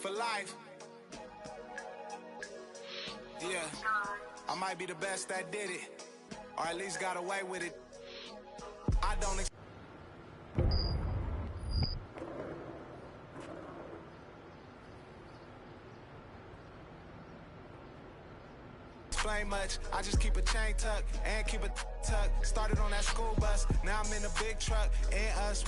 for life. Yeah, I might be the best that did it, or at least got away with it. I don't explain much, I just keep a chain tuck and keep a tuck. Started on that school bus, now I'm in a big truck, and us.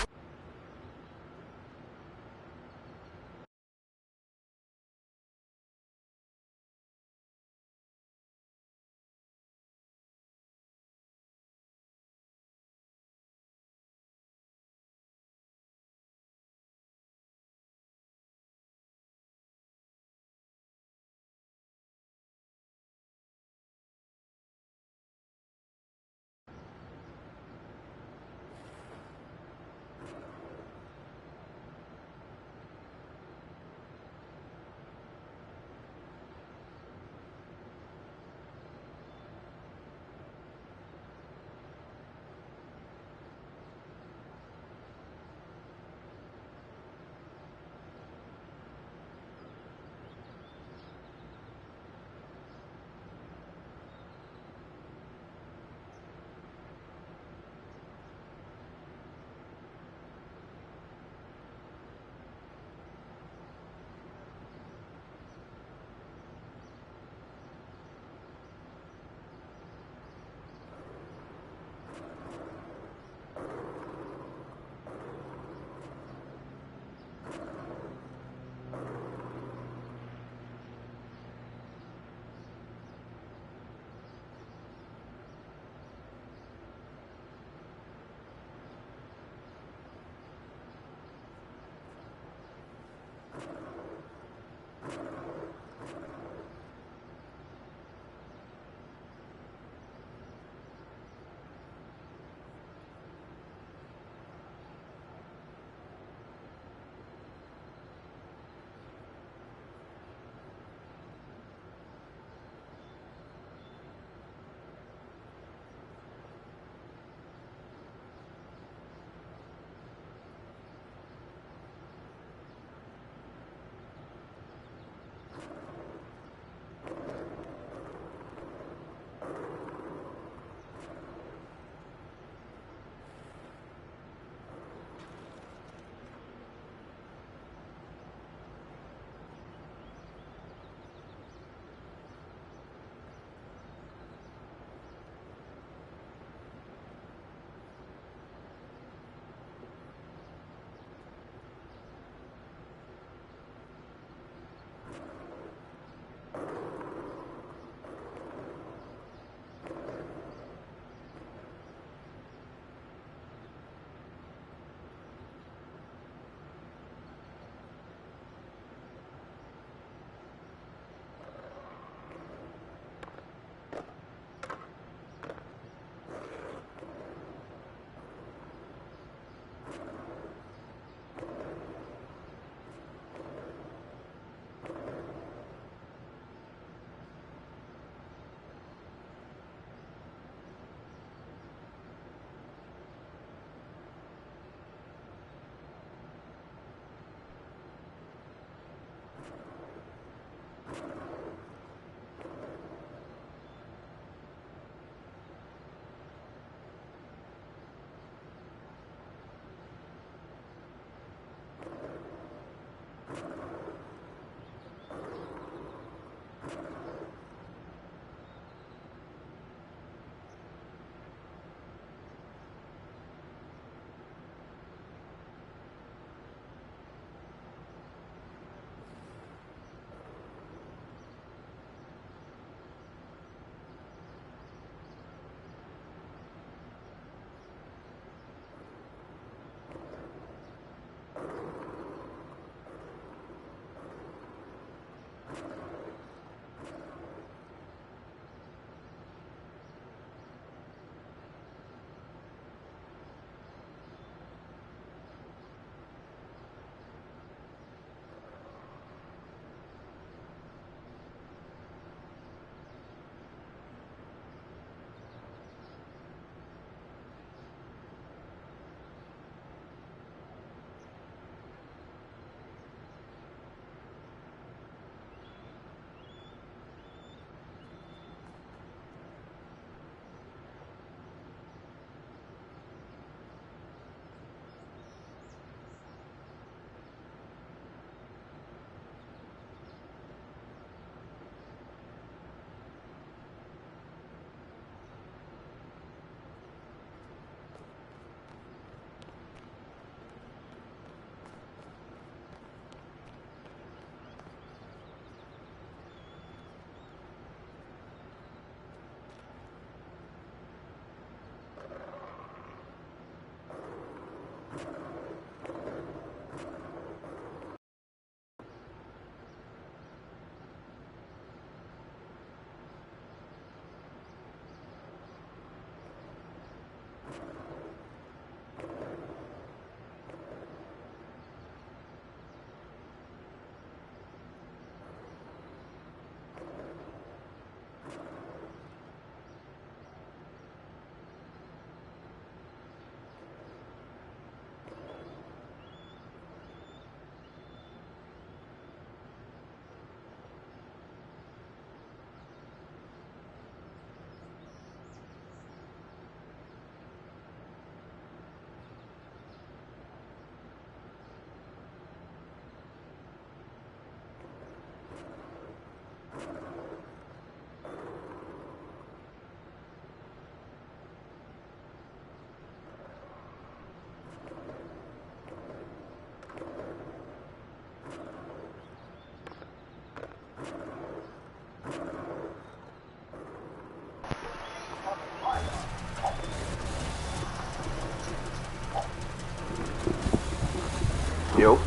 Yo.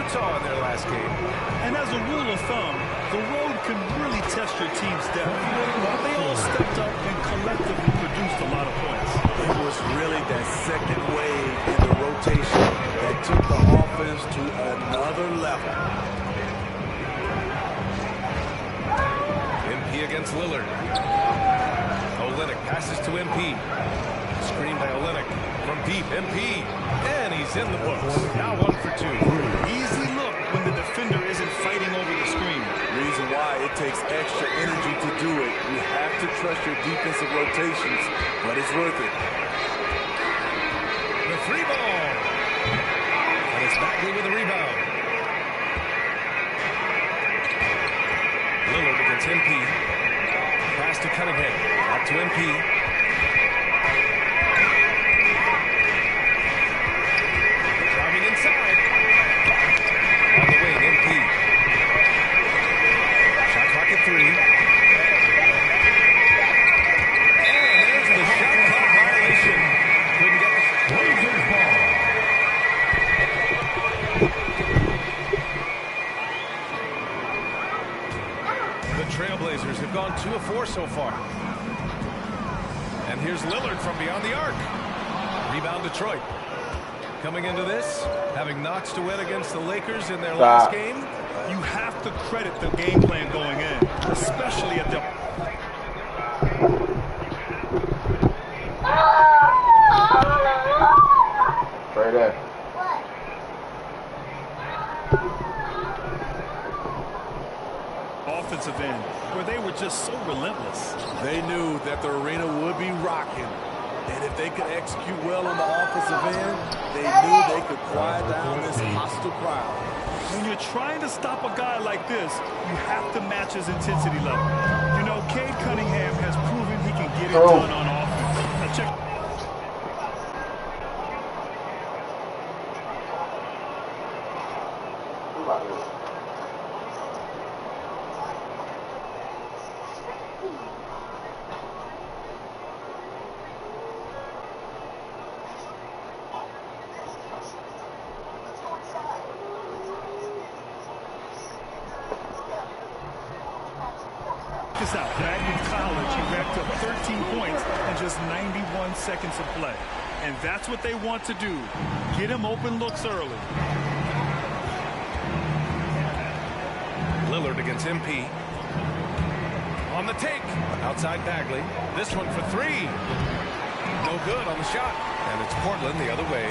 Utah in their last game. And as a rule of thumb, the road can really test your team's depth. They all stepped up and collectively produced a lot of points. It was really that second wave in the rotation that took the offense to another level. MP against Lillard. Olynyk passes to MP. Screen by Olynyk from deep. MP. And he's in the books. Now 1 for 2. Easy look when the defender isn't fighting over the screen. Reason why it takes extra energy to do it. You have to trust your defensive rotations, but it's worth it. The free ball. And it's Bagley with a rebound. Lillard against MP. Pass to Cunningham. Back to MP. Driving inside. On the wing, MP. Shot clock at 3. And there's the shot clock violation. Couldn't get the Blazers ball. The Trailblazers have gone 2 of 4 so far. And here's Lillard from beyond the arc. Rebound Detroit. Coming into this, having notched a win against the Lakers in their last game. You have to credit the game plan going in, especially at the... Right there. offensive end, where they were just so relentless. They knew that the arena would be rocking. And if they could execute well on the offensive end, they knew they could quiet down this hostile crowd. When you're trying to stop a guy like this, you have to match his intensity level. You know, Cade Cunningham has proven he can get it done on offense. Now check. This out. Back in college, he racked up 13 points in just 91 seconds of play. And that's what they want to do. Get him open looks early. Lillard against MP. On the take. Outside Bagley. This one for three. No good on the shot. And it's Portland the other way.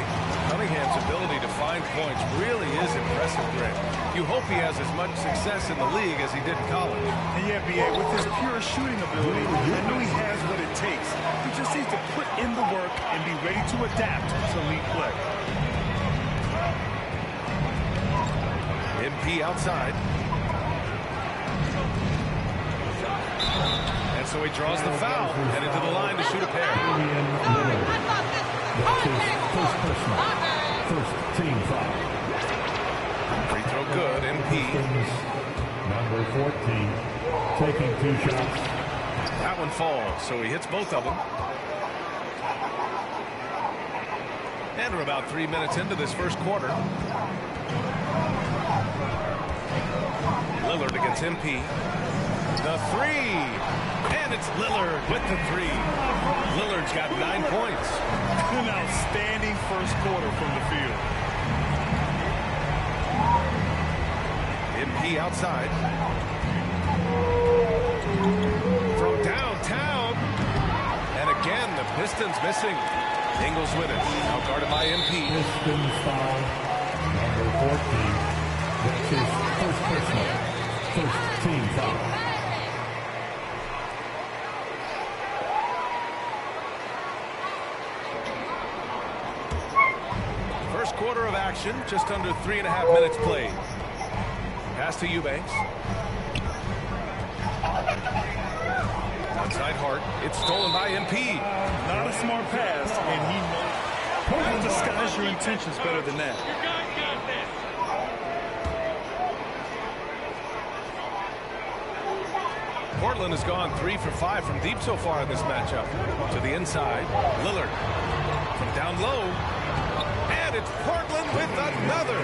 Cunningham's ability to find points really is impressive, Greg. You hope he has as much success in the league as he did in college. And yeah, B.A., with his pure shooting ability, I know he has what it takes. He just needs to put in the work and be ready to adapt to elite play. MP outside. And so he draws the foul, headed to the line to shoot a pair. First team foul. Free throw good, MP. Number 14, taking 2 shots. That one falls, so he hits both of them. And we're about 3 minutes into this first quarter. Lillard against MP. The three. And it's Lillard with the three. Lillard's got 9 points. An outstanding first quarter from the field. MP outside. From downtown. And again, the Pistons missing. Ingles with it. Now guarded by MP. Pistons foul. Number 14. That's his first personal. First team foul. Quarter of action, just under 3.5 minutes played. Pass to Eubanks. Outside Hart. It's stolen by MP. Not a smart pass, and he knows. You disguise your intentions better than that. Portland has gone 3 for 5 from deep so far in this matchup. To the inside. Lillard. From down low. And And it's Portland with another.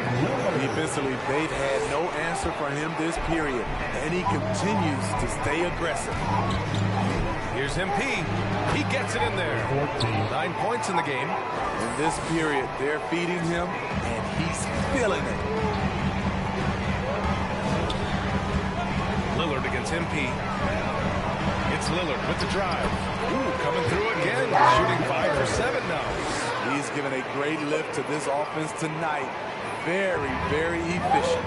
Defensively, they've had no answer for him this period, and he continues to stay aggressive. Here's MP. He gets it in there. 9 points in the game. In this period, they're feeding him, and he's feeling it. Lillard against MP. It's Lillard with the drive. Ooh, coming through again. Shooting 5 for 7 now. He's given a great lift to this offense tonight. Very, very efficient.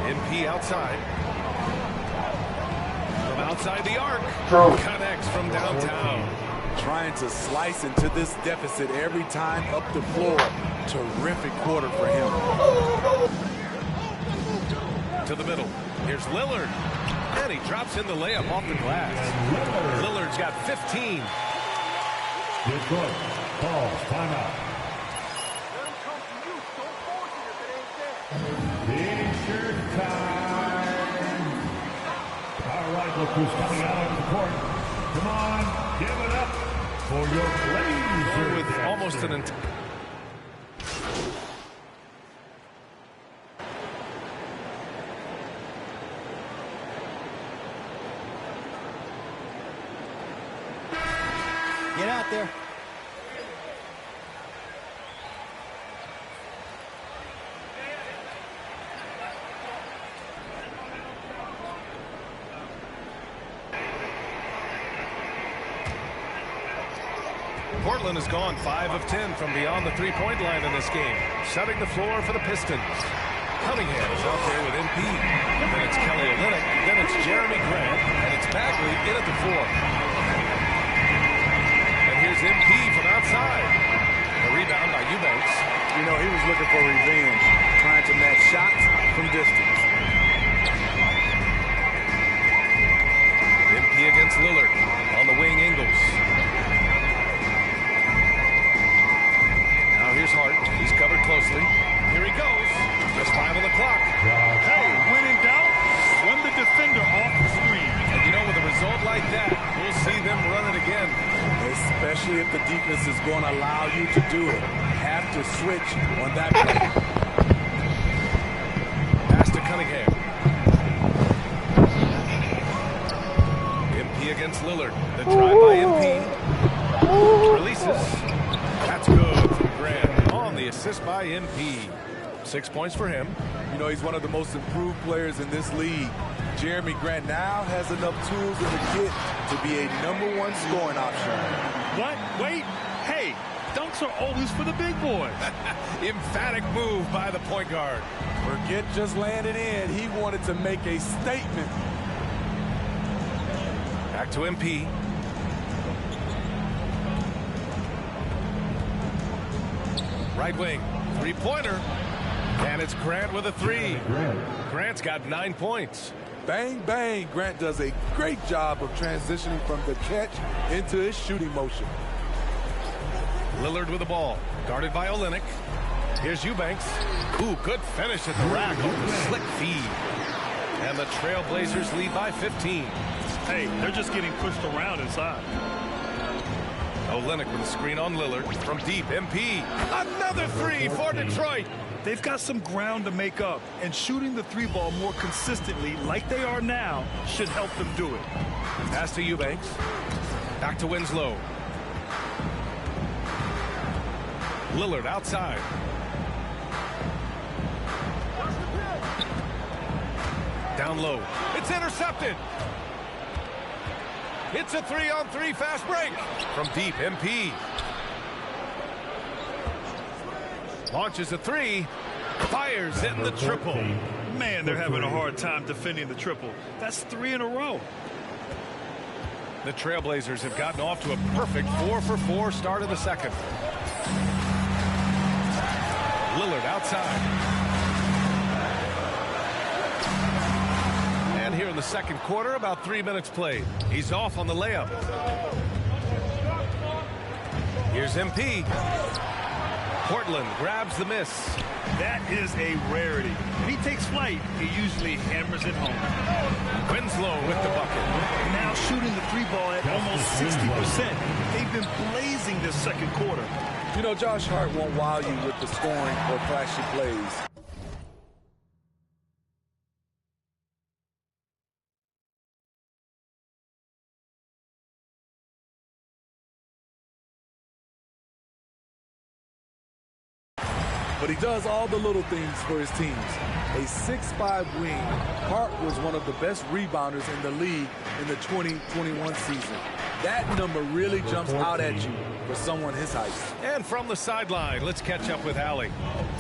MP outside. From outside the arc. Connects from downtown. Trying to slice into this deficit every time up the floor. Terrific quarter for him. To the middle. Here's Lillard. And he drops in the layup off the glass. Lillard's got 15. Good coach. Calls timeout. T-shirt time. All right, look who's coming out on the court. Come on, give it up for your Blazers. With almost an entire... Get out there. Portland has gone 5 of 10 from beyond the three-point line in this game, setting the floor for the Pistons. Cunningham is out there with MP. Then it's Kelly Olynyk. Then it's Jeremy Grant. And it's Bagley in at the 4. Here's MP from outside. A rebound by Eubanks. You know, he was looking for revenge, trying to match shots from distance. MP against Lillard. On the wing, Ingles. Now here's Hart. He's covered closely. Here he goes. Just 5 on the clock. Hey, when in doubt, run the defender off the screen. And you know, with a result like that, we'll see them run it again. Especially if the defense is going to allow you to do it. Have to switch on that play. Pass to Cunningham. MP against Lillard. The drive by MP. Releases. That's good from Grant. On the assist by MP. 6 points for him. You know, he's one of the most improved players in this league. Jeremy Grant now has enough tools in the kit to be a #1 scoring option. What? Wait. Hey, dunks are always for the big boys. Emphatic move by the point guard. Forget just laying it in. He wanted to make a statement. Back to MP. Right wing. Three-pointer. And it's Grant with a 3. Grant's got 9 points. Bang, bang. Grant does a great job of transitioning from the catch into his shooting motion. Lillard with the ball. Guarded by Olynyk. Here's Eubanks. Ooh, good finish at the rack. Oh, slick feed. And the Trailblazers lead by 15. Hey, they're just getting pushed around inside. Olynyk with a screen on Lillard. From deep, MP. Another 3 for Detroit. They've got some ground to make up, and shooting the 3-ball more consistently like they are now should help them do it. Pass to Eubanks. Back to Winslow. Lillard outside. Down low. It's intercepted. It's a 3-on-3 fast break. From deep, MP. Launches a 3. Fires in the triple. Man, they're having a hard time defending the triple. That's 3 in a row. The Trailblazers have gotten off to a perfect 4-for-4 start of the second. Lillard outside. And here in the second quarter, about 3 minutes played. He's off on the layup. Here's MP. Portland grabs the miss. That is a rarity. When he takes flight, he usually hammers it home. Winslow with the bucket. Now now shooting the three ball at almost 60%. They've been blazing this second quarter. You know, Josh Hart won't wow you with the scoring or flashy plays. But he does all the little things for his teams. A 6'5" wing, Hart was one of the best rebounders in the league in the 2021 season. That number really jumps out at you for someone his height. And from the sideline, let's catch up with Allie.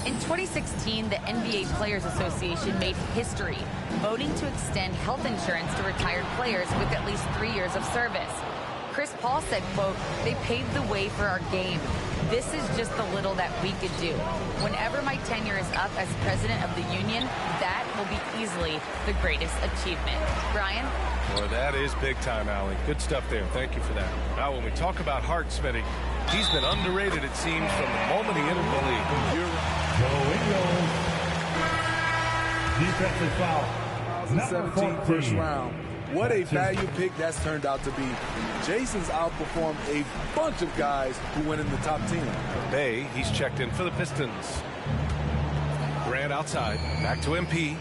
In 2016, the NBA Players Association made history, voting to extend health insurance to retired players with at least 3 years of service. Chris Paul said, quote, "They paved the way for our game. This is just the little that we could do. Whenever my tenure is up as president of the union, that will be easily the greatest achievement." Brian? Well, that is big time, Allie. Good stuff there. Thank you for that. Now, when we talk about Hart, Smitty, he's been underrated, it seems, from the moment he entered the league. Joe Ingles. Defensive foul. 2017 first round. What a value pick that's turned out to be. Jason's outperformed a bunch of guys who went in the top 10. Bay, he's checked in for the Pistons. Grant outside. Back to MP.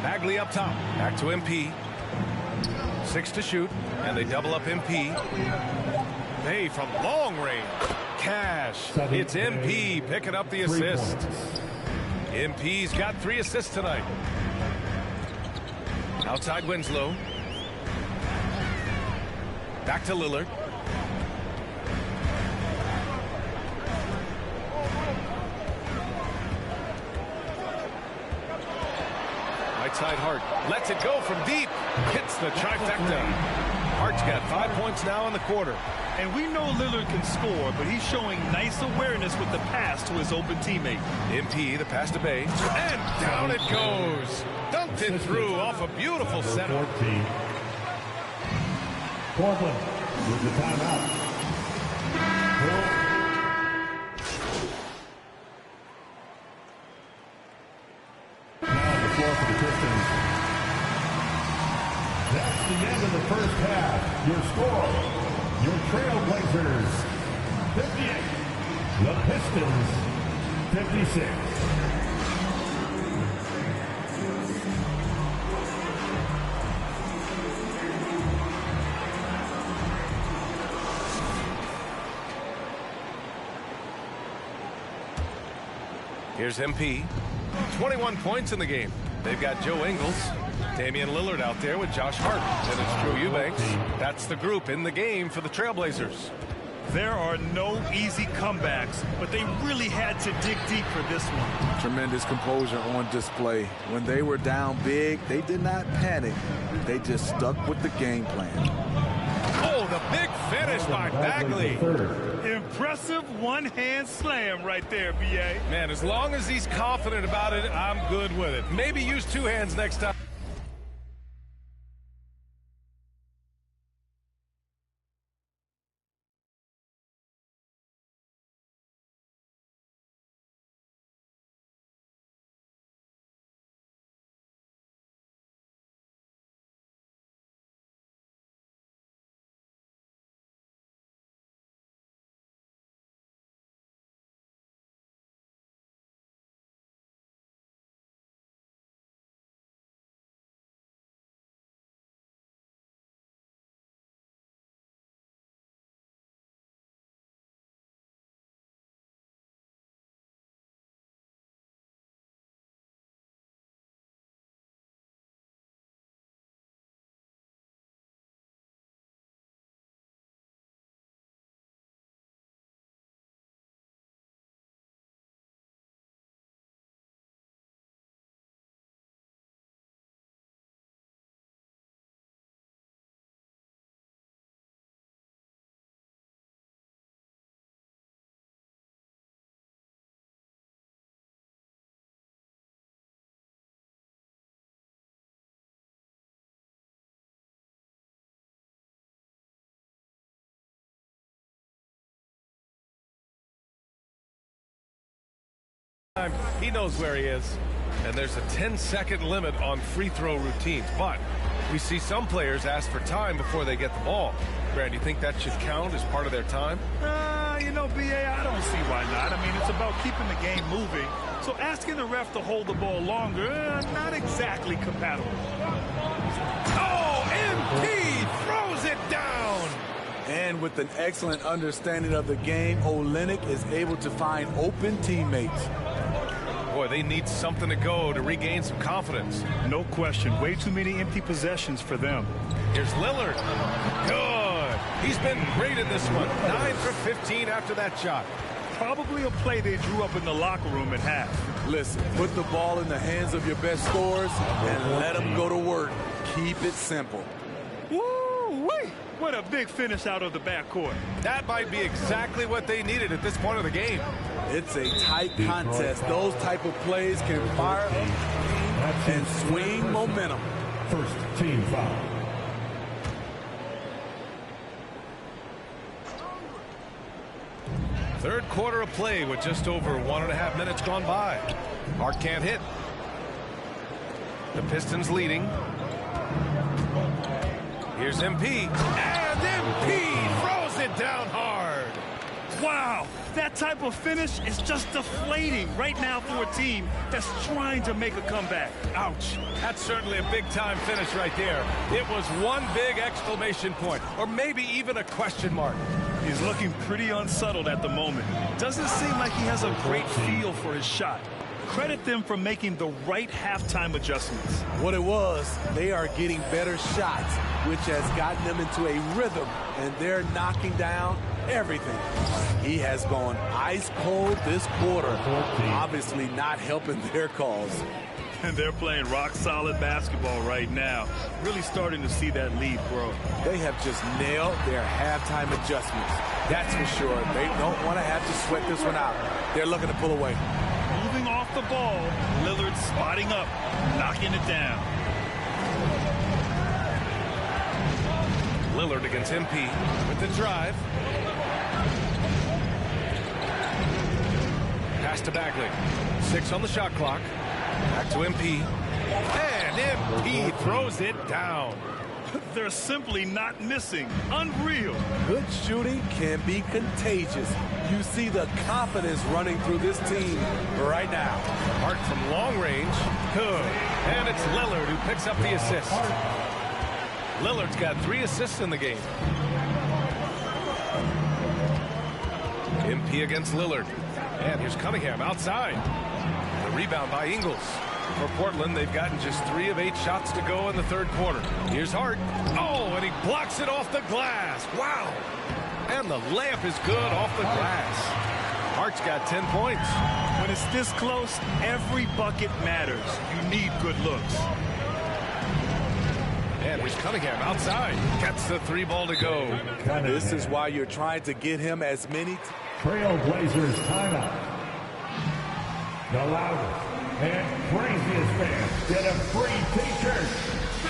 Bagley up top. Back to MP. 6 to shoot. And they double up MP. Bay from long range. Cash. It's MP picking up the assist. MP's got 3 assists tonight. Outside Winslow. Back to Lillard. Right side Hart. Lets it go from deep. Hits the trifecta. Hart's got 5 points now in the quarter. And we know Lillard can score, but he's showing nice awareness with the pass to his open teammate. MP, the pass to Bay. And down it goes. Dunked it through off a beautiful setup. 14. Portland with the timeout. Now on the floor for the Pistons. That's the end of the first half. Your score. Your Trailblazers, 58. The Pistons, 56. Here's MP. 21 points in the game. They've got Joe Ingles. Damian Lillard out there with Josh Hart. And it's Drew Eubanks. That's the group in the game for the Trailblazers. There are no easy comebacks, but they really had to dig deep for this one. Tremendous composure on display. When they were down big, they did not panic. They just stuck with the game plan. Oh, the big finish by Bagley. Impressive one-hand slam right there, B.A. Man, as long as he's confident about it, I'm good with it. Maybe use 2 hands next time. time, he knows where he is. And there's a 10-second limit on free throw routines. But we see some players ask for time before they get the ball. Brad, do you think that should count as part of their time? You know, B.A., I don't see why not. I mean, it's about keeping the game moving. So asking the ref to hold the ball longer, not exactly compatible. Oh, MP throws it down. And with an excellent understanding of the game, Olynyk is able to find open teammates. Boy, they need something to go to regain some confidence. No question. Way too many empty possessions for them. Here's Lillard. Good. He's been great in this one. 9 for 15 after that shot. Probably a play they drew up in the locker room at half. Listen, put the ball in the hands of your best scorers and let them go to work. Keep it simple. Woo-wee! What a big finish out of the backcourt. That might be exactly what they needed at this point of the game. It's a tight contest. Those type of plays can fire up and swing momentum. First team foul. Third quarter of play with just over 1.5 minutes gone by. Hart can't hit. The Pistons leading. Here's MP. And MP throws it down hard. Wow, that type of finish is just deflating right now for a team that's trying to make a comeback. Ouch. That's certainly a big-time finish right there. It was one big exclamation point, or maybe even a question mark. He's looking pretty unsettled at the moment. Doesn't seem like he has a great feel for his shot. Credit them for making the right halftime adjustments. What it was, they are getting better shots, which has gotten them into a rhythm, and they're knocking down everything. He has gone ice cold this quarter, obviously not helping their cause. And they're playing rock-solid basketball right now. Really starting to see that lead grow. They have just nailed their halftime adjustments. That's for sure. They don't want to have to sweat this one out. They're looking to pull away. Moving off the ball, Lillard spotting up, knocking it down. Lillard against MP with the drive. Pass to Bagley. 6 on the shot clock. Back to MP. And MP throws it down. They're simply not missing. Unreal. Good shooting can be contagious. You see the confidence running through this team right now. Hart from long range. Good. And it's Lillard who picks up the assist. Lillard's got 3 assists in the game. MP against Lillard. And here's Cunningham outside. The rebound by Ingles. For Portland, they've gotten just 3 of 8 shots to go in the third quarter. Here's Hart. Oh, and he blocks it off the glass. Wow. And the layup is good off the glass. Hart's got 10 points. When it's this close, every bucket matters. You need good looks. And here's Cunningham outside. Gets the 3 ball to go. This is why you're trying to get him as many. Trailblazers timeout. The loudest and craziest fans get a free t-shirt.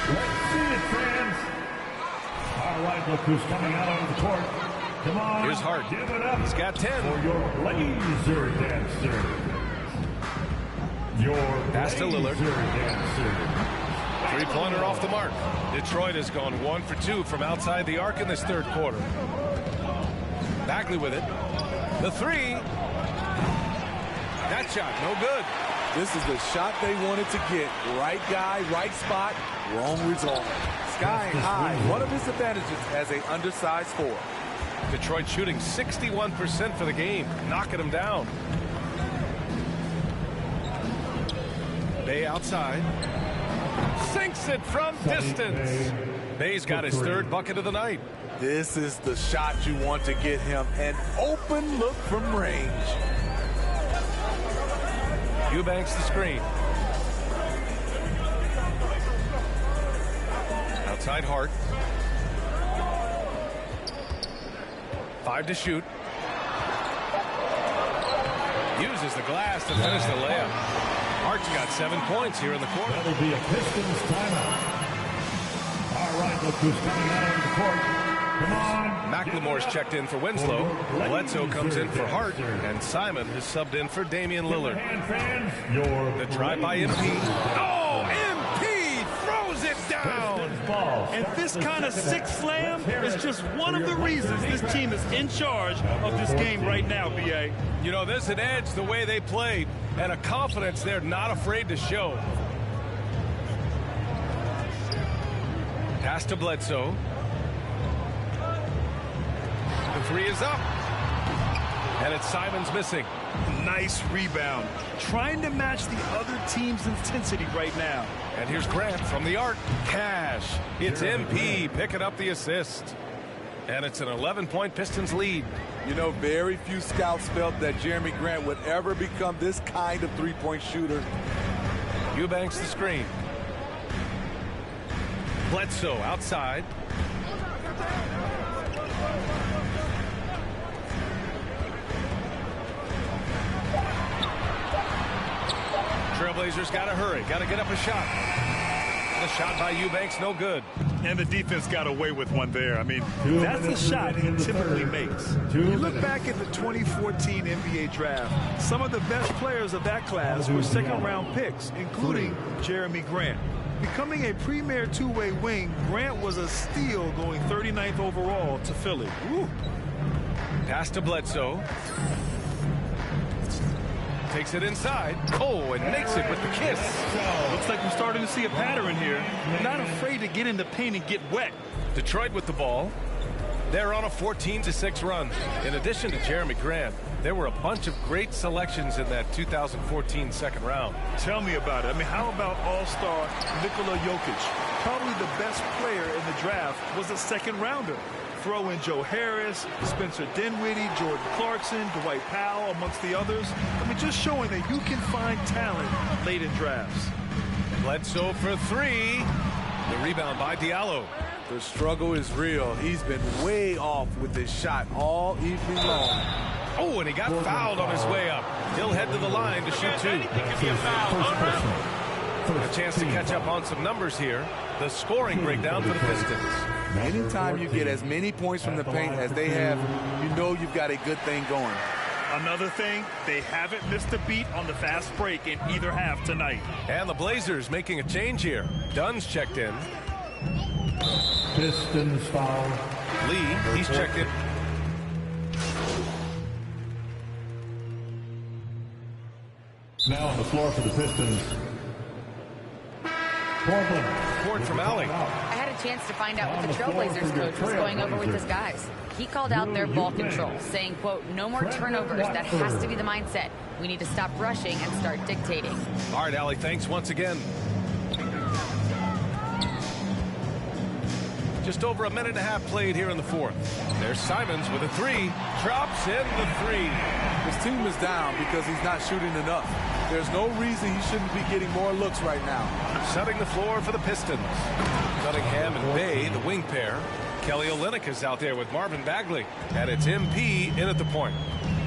Let's see it, fans. All right, look who's coming out on the court. Come on. Here's Hart. Give it up. He's got 10. For your Blazer dancer. Your Pass to Lillard. Blazer dancer. 3-pointer off the mark. Detroit has gone 1 for 2 from outside the arc in this third quarter. Bagley with it. The 3. That shot, no good. This is the shot they wanted to get. Right guy, right spot, wrong result. Sky high. One of his advantages as an undersized forward. Detroit shooting 61% for the game, knocking them down. Bay outside. Sinks it from distance. Bay's got his 3rd bucket of the night. This is the shot you want to get him. An open look from range. Eubanks the screen. Outside Hart. 5 to shoot. Uses the glass to finish the layup. Hart's got 7 points here in the quarter. That'll be a Pistons timeout. All right, look who's coming out on the court. Come on. McLemore's checked in for Winslow. Bledsoe comes in for Hart. And Simon is subbed in for Damian Lillard. The drive by MP. Oh, MP throws it down. And this kind of sick slam is just one of the reasons this team is in charge of this game right now, B.A. You know, there's an edge the way they played and a confidence they're not afraid to show. Pass to Bledsoe. The three is up. And it's Simons missing. Nice rebound. Trying to match the other team's intensity right now. And here's Grant from the arc. Cash. It's MP picking up the assist. And it's an 11-point Pistons lead. You know, very few scouts felt that Jeremy Grant would ever become this kind of three-point shooter. Eubanks the screen. Bledsoe outside. Trailblazers got to hurry. Got to get up a shot. The shot by Eubanks, no good. And the defense got away with one there. I mean, that's a shot he typically makes. You look back at the 2014 NBA draft, some of the best players of that class were second-round picks, including Jeremy Grant. Becoming a premier two-way wing, Grant was a steal going 39th overall to Philly. Woo. Pass to Bledsoe. Takes it inside. Oh, and makes it with the kiss. Looks like we're starting to see a pattern here. Not afraid to get in the paint and get wet. Detroit with the ball. They're on a 14-6 run. In addition to Jeremy Grant, there were a bunch of great selections in that 2014 second round. Tell me about it. I mean, how about all-star Nikola Jokic? Probably the best player in the draft was a second-rounder. Throw in Joe Harris, Spencer Dinwiddie, Jordan Clarkson, Dwight Powell, amongst the others. I mean, just showing that you can find talent late in drafts. Bledsoe for three. The rebound by Diallo. The struggle is real. He's been way off with this shot all evening long. Oh, and he got fouled on his way up. He'll head to the line to shoot two. A chance to catch up on some numbers here. The scoring breakdown for the Pistons. Anytime you get as many points from the paint as they have, you know you've got a good thing going. Another thing, they haven't missed a beat on the fast break in either half tonight. And the Blazers making a change here. Dunn's checked in. Pistons foul. Lee, he's checked in. Now on the floor for the Pistons. Portland. Court from Alley. I had a chance to find out what the Trailblazers coach was going over with his guys. He called out their ball control, saying, quote, no more turnovers. That has to be the mindset. We need to stop rushing and start dictating. All right, Allie, thanks once again. Just over a minute and a half played here in the fourth. There's Simons with a three. Drops in the three. His team is down because he's not shooting enough. There's no reason he shouldn't be getting more looks right now. Setting the floor for the Pistons. Cunningham and Bay, the wing pair. Kelly Olynyk is out there with Marvin Bagley. And it's MP in at the point.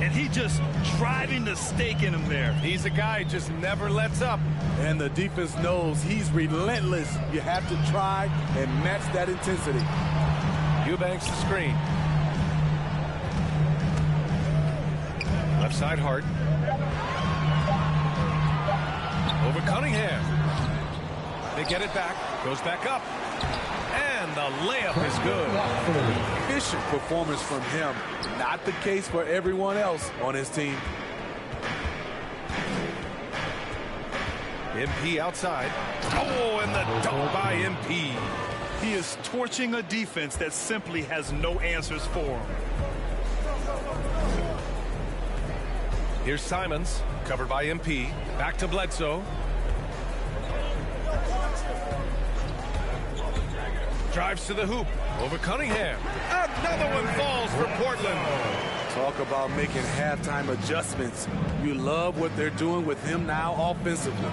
And he just driving the stake in him there. He's a guy who just never lets up. And the defense knows he's relentless. You have to try and match that intensity. Eubanks the screen. Left side Hart. Over Cunningham. They get it back. Goes back up. And the layup is good. Efficient performance from him. Not the case for everyone else on his team. MP outside. Oh, and the dunk by MP. He is torching a defense that simply has no answers for him. Here's Simons, covered by MP. Back to Bledsoe. Drives to the hoop. Over Cunningham. Another one falls for Portland. Talk about making halftime adjustments. You love what they're doing with him now offensively.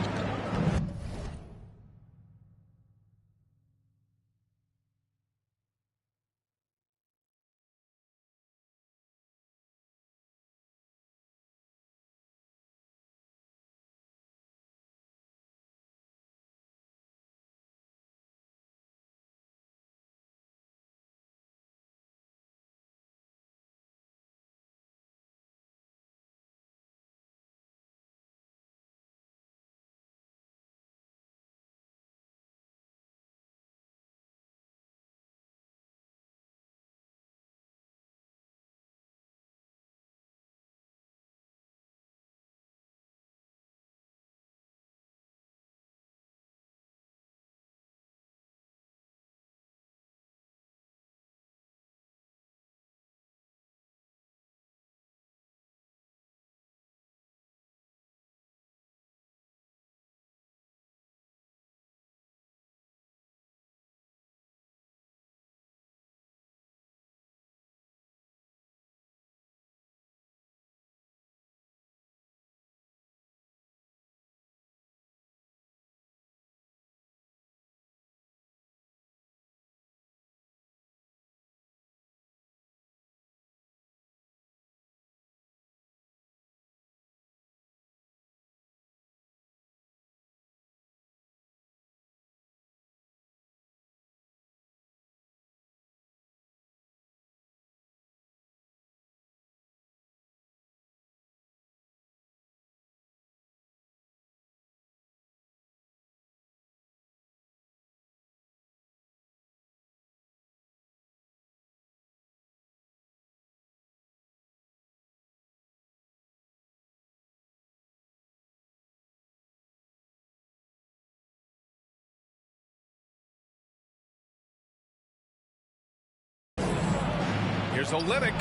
Here's Olynyk.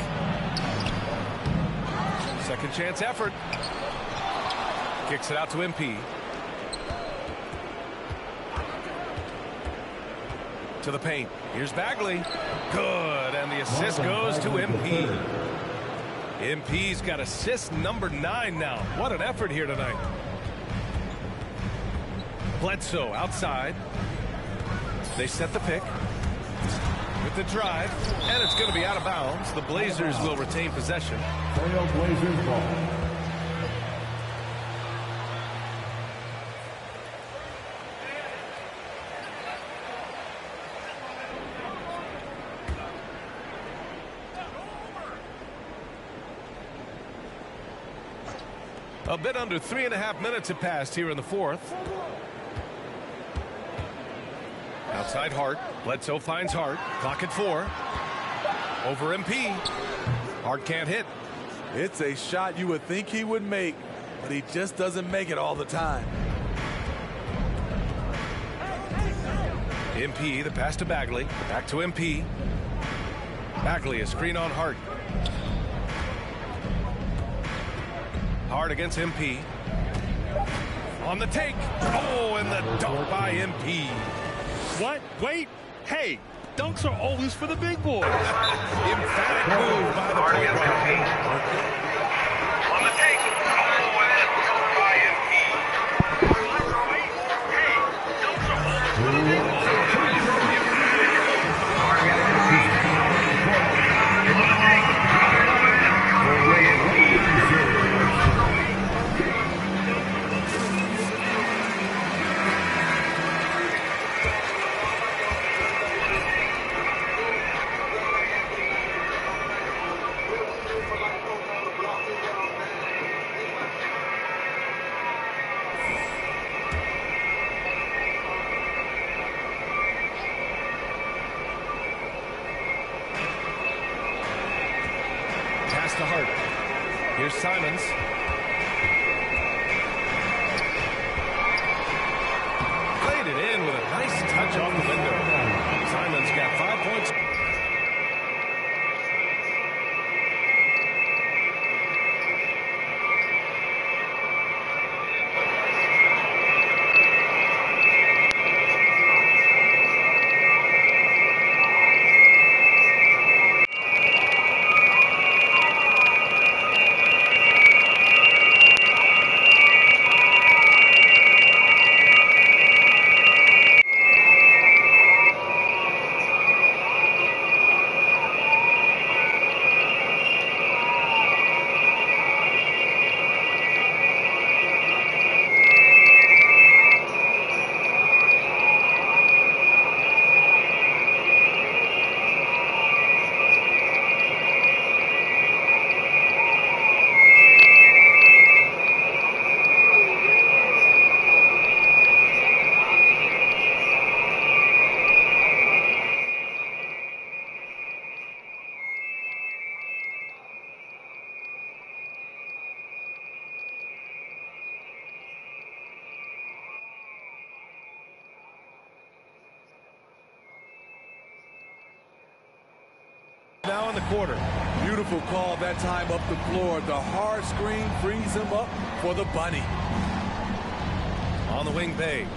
Second chance effort. Kicks it out to MP. To the paint. Here's Bagley. Good. And the assist goes to MP. MP's got assist number 9 now. What an effort here tonight. Bledsoe outside. They set the pick with the drive, and it's going to be out of bounds. The Blazers will retain possession. Blazers ball. A bit under 3.5 minutes have passed here in the fourth. Outside Hart. Bledsoe finds Hart. Clock at 4. Over MP. Hart can't hit. It's a shot you would think he would make, but he just doesn't make it all the time. MP, the pass to Bagley. Back to MP. Bagley, a screen on Hart. Hart against MP. On the take. Oh, and the dunk by MP. What? Wait. Hey, dunks are always for the big boys. Emphatic move by the point guard. On the take. Oh, and that dunk by MP. Hey, dunks are always for the big boys. Pass to Hart. Here's Simons. Played it in with a nice touch off the window. Simons got 5 points. Now in the quarter. Beautiful call that time up the floor. The hard screen frees him up for the bunny. On the wing, Bay.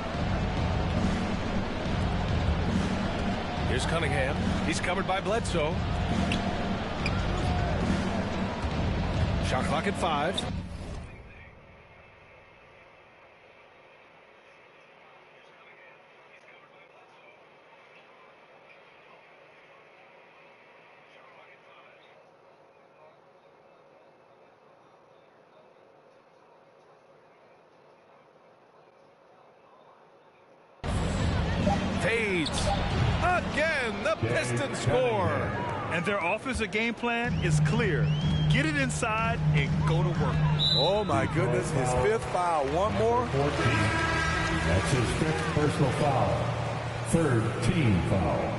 Here's Cunningham. He's covered by Bledsoe. Shot clock at 5. Fades. Again, the Pistons score. And their offensive game plan is clear. Get it inside and go to work. Oh, my goodness. His 5th foul. One more. 14. That's his 5th personal foul. 3rd team foul.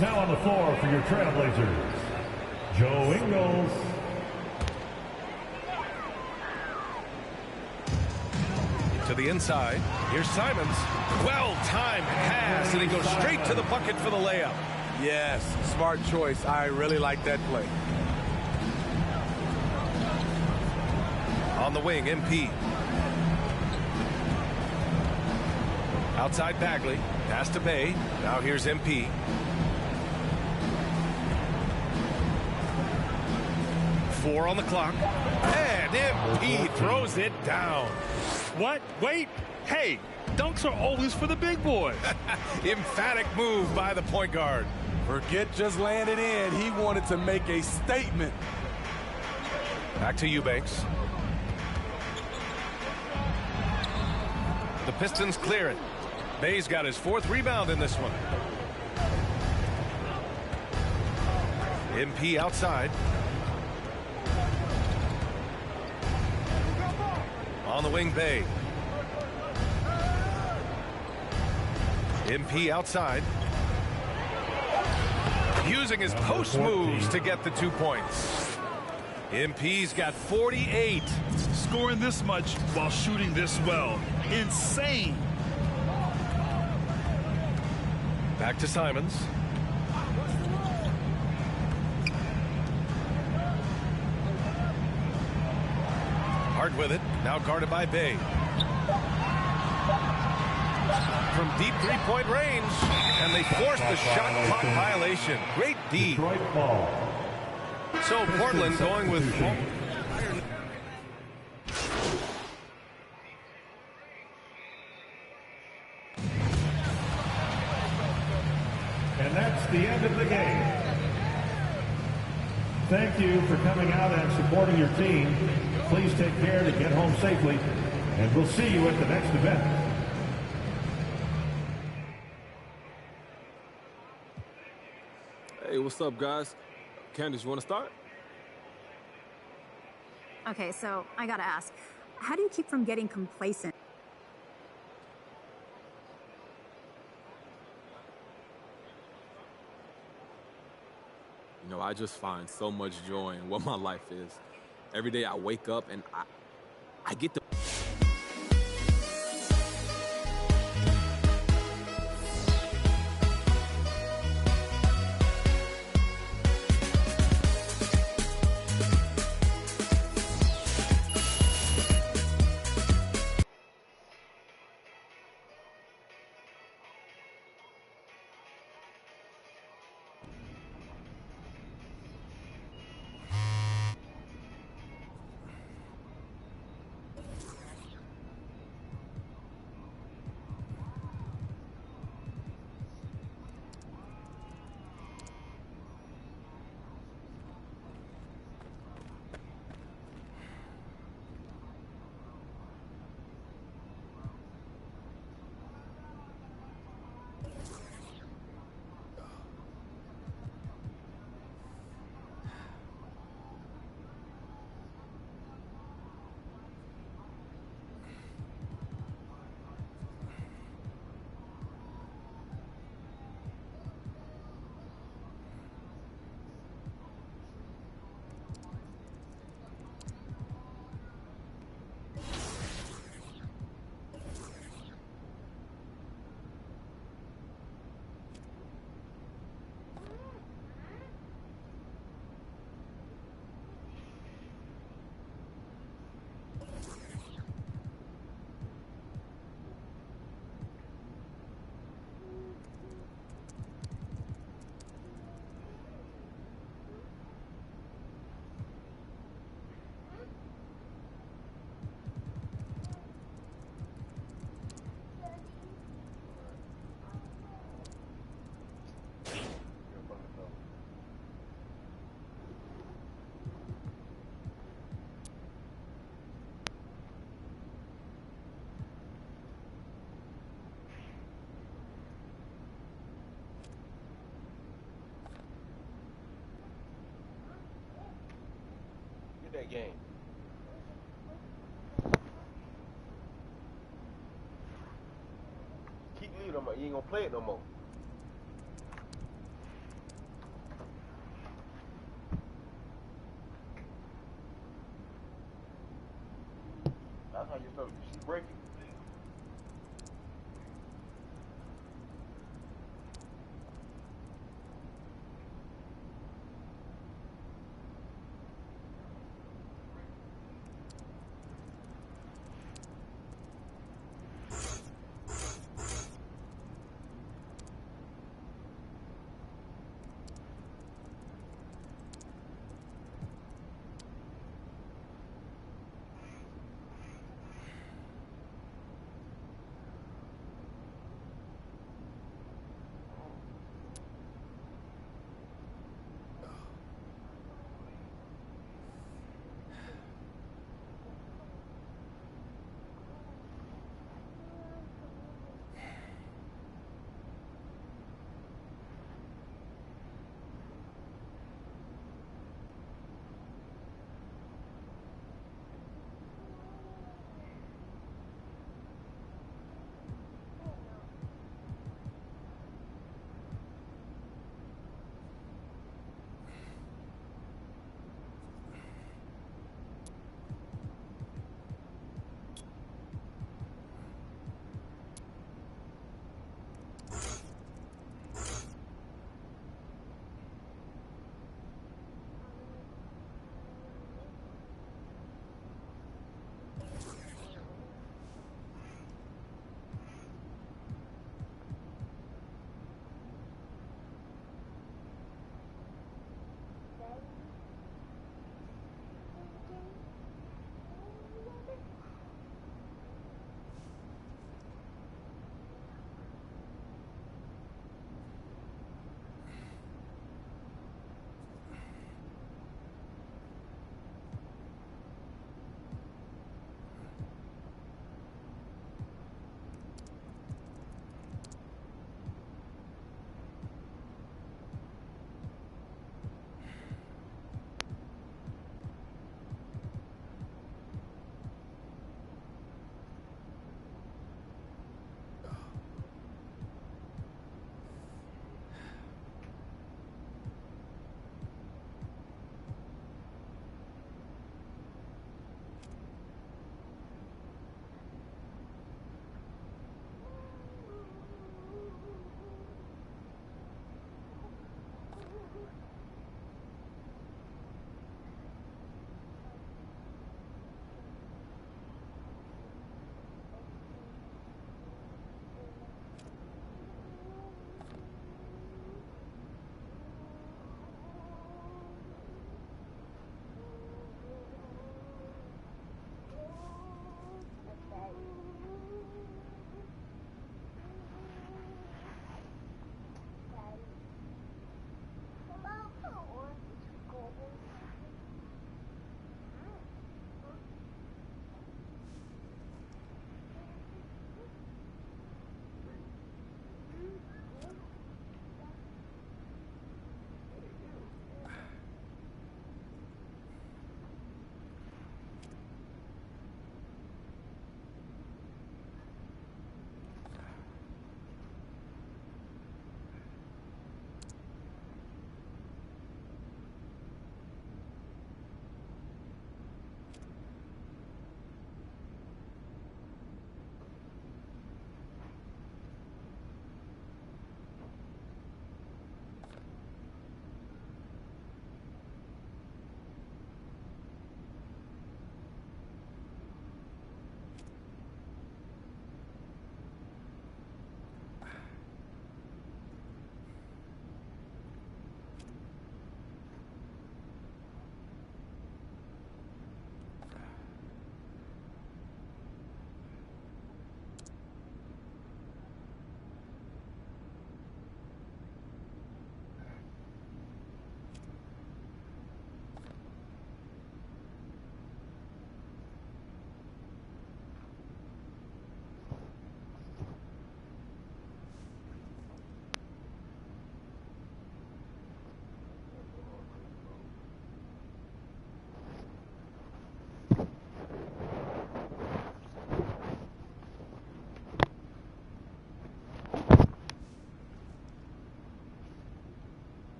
Now on the floor for your Trailblazers, Joe Ingles. To the inside. Here's Simons. Well-timed pass, and he goes straight to the bucket for the layup. Yes, smart choice. I really like that play. On the wing, MP. Outside Bagley. Pass to Bay. Now here's MP. Four on the clock. And MP throws it down. What? Wait. Hey, dunks are always for the big boys. Emphatic move by the point guard. Forget just laying it in. He wanted to make a statement. Back to Eubanks. The Pistons clear it. Bay's got his 4th rebound in this one. MP outside. On the wing, Bay. MP outside. Using his post moves to get the 2 points. MP's got 48. Scoring this much while shooting this well. Insane. Back to Simons. Hart with it. Now guarded by Bay. From deep three-point range. And they force the shot clock violation. Great D. So Portland going with... And that's the end of the game. Thank you for coming out and supporting your team. Please take care to get home safely, and we'll see you at the next event. Hey, what's up, guys? Candace, you want to start? Okay, so I gotta ask, how do you keep from getting complacent? You know, I just find so much joy in what my life is. Every day I wake up and I get to... That game. Keep leaving them. You ain't gonna play it no more. That's how you feel. You see breaking.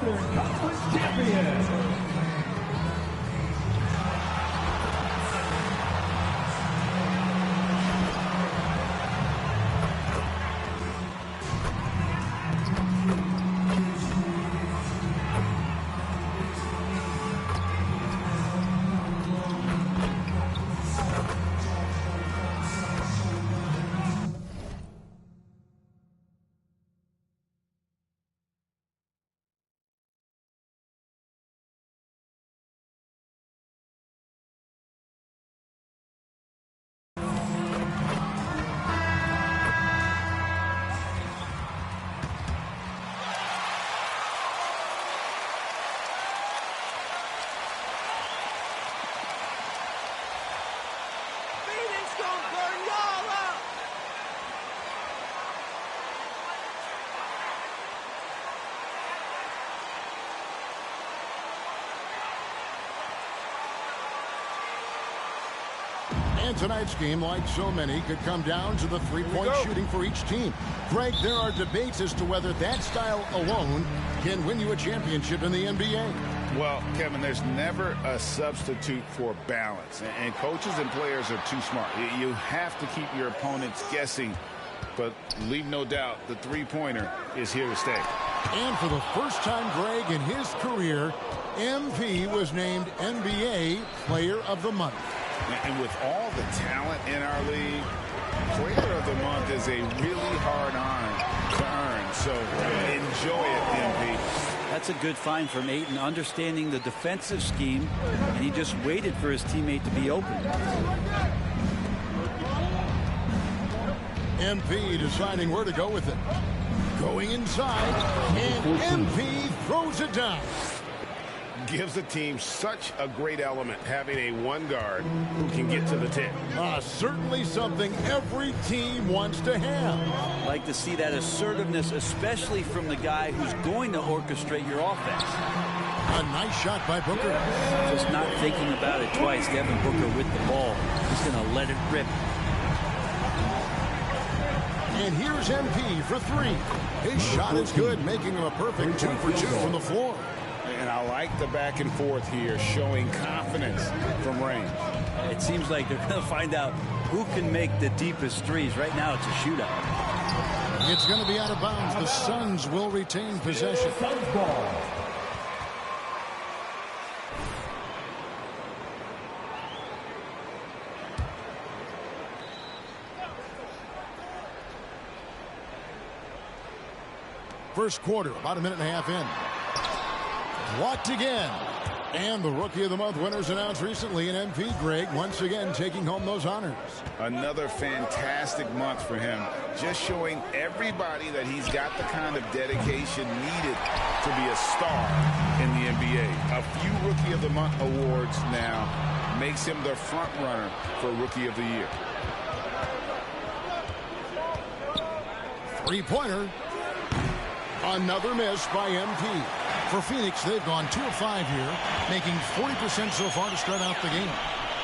Western Conference champion. And tonight's game, like so many, could come down to the three-point shooting for each team. Greg, there are debates as to whether that style alone can win you a championship in the NBA. Well, Kevin, there's never a substitute for balance. And coaches and players are too smart. You have to keep your opponents guessing. But leave no doubt, the three-pointer is here to stay. And for the first time, Greg, in his career, MP was named NBA Player of the Month. And with all the talent in our league, Player of the Month is a really hard honor to earn. So enjoy it, MP. That's a good find from Ayton, understanding the defensive scheme, and he just waited for his teammate to be open. MP deciding where to go with it. Going inside, and MP throws it down. Gives the team such a great element having a one guard who can get to the 10. Certainly something every team wants to have. Like to see that assertiveness, especially from the guy who's going to orchestrate your offense. A nice shot by Booker. Just not thinking about it twice. Devin Booker with the ball. He's going to let it rip. And here's MP for three. His shot is good, making him a perfect 2 for 2 from the floor. And I like the back and forth here, showing confidence from range. It seems like they're going to find out who can make the deepest threes. Right now, it's a shootout. It's going to be out of bounds. The Suns will retain possession. First quarter, about a minute and a half in. Blocked again. And the Rookie of the Month winners announced recently in MP, Greg, once again taking home those honors. Another fantastic month for him. Just showing everybody that he's got the kind of dedication needed to be a star in the NBA. A few Rookie of the Month awards now makes him the front runner for Rookie of the Year. Three-pointer. Another miss by MP. For Phoenix, they've gone 2 of 5 here, making 40% so far to start out the game.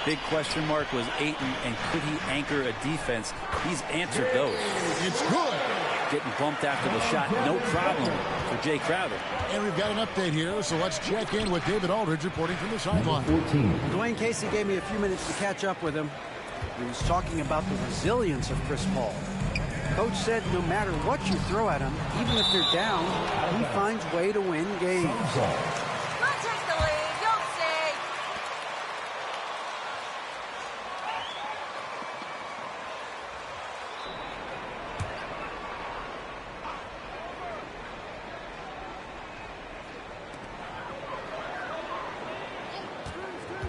Big question mark was Ayton, and could he anchor a defense? He's answered those. It's good. Getting bumped after the shot, no problem for Jay Crowder. And we've got an update here, so let's check in with David Aldridge reporting from the sideline. Dwayne Casey gave me a few minutes to catch up with him. He was talking about the resilience of Chris Paul. Coach said no matter what you throw at him, even if they're down, he finds a way to win games. We'll take the lead. You'll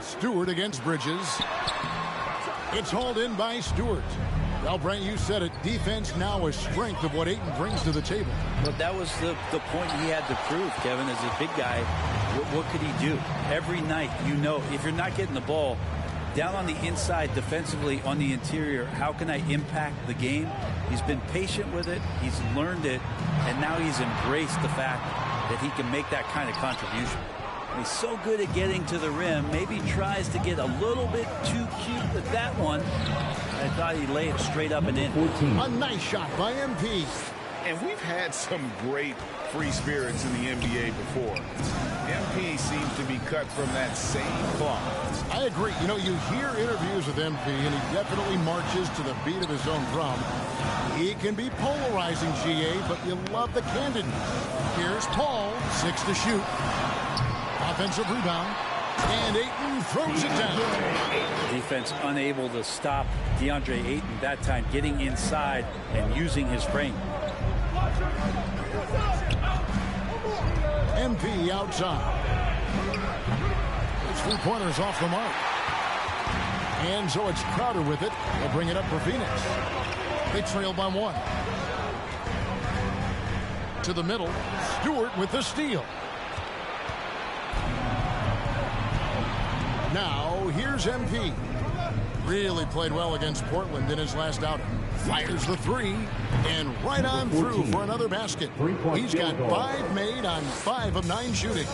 see. Stewart against Bridges. It's hauled in by Stewart. Well, Brent, you said it. Defense now a strength of what Ayton brings to the table. But that was the point he had to prove, Kevin, as a big guy. What could he do? Every night, you know, if you're not getting the ball down on the inside defensively on the interior, how can I impact the game? He's been patient with it. He's learned it. And now he's embraced the fact that he can make that kind of contribution. He's so good at getting to the rim. Maybe tries to get a little bit too cute with that one. I thought he'd lay it straight up and in. A nice shot by MP. And we've had some great free spirits in the NBA before. MP seems to be cut from that same cloth. I agree. You know, you hear interviews with MP, and he definitely marches to the beat of his own drum. He can be polarizing, GA, but you love the candidness. Here's Paul, 6 to shoot. Offensive rebound, and Ayton throws it down. Defense unable to stop DeAndre Ayton that time, getting inside and using his frame. MP outside. His three-pointers off the mark. And so it's Crowder with it. They'll bring it up for Phoenix. They trail by 1. To the middle. Stewart with the steal. Now, here's MP. Really played well against Portland in his last outing. Fires the 3, and right on through for another basket. He's got 5 made on 5 of 9 shooting.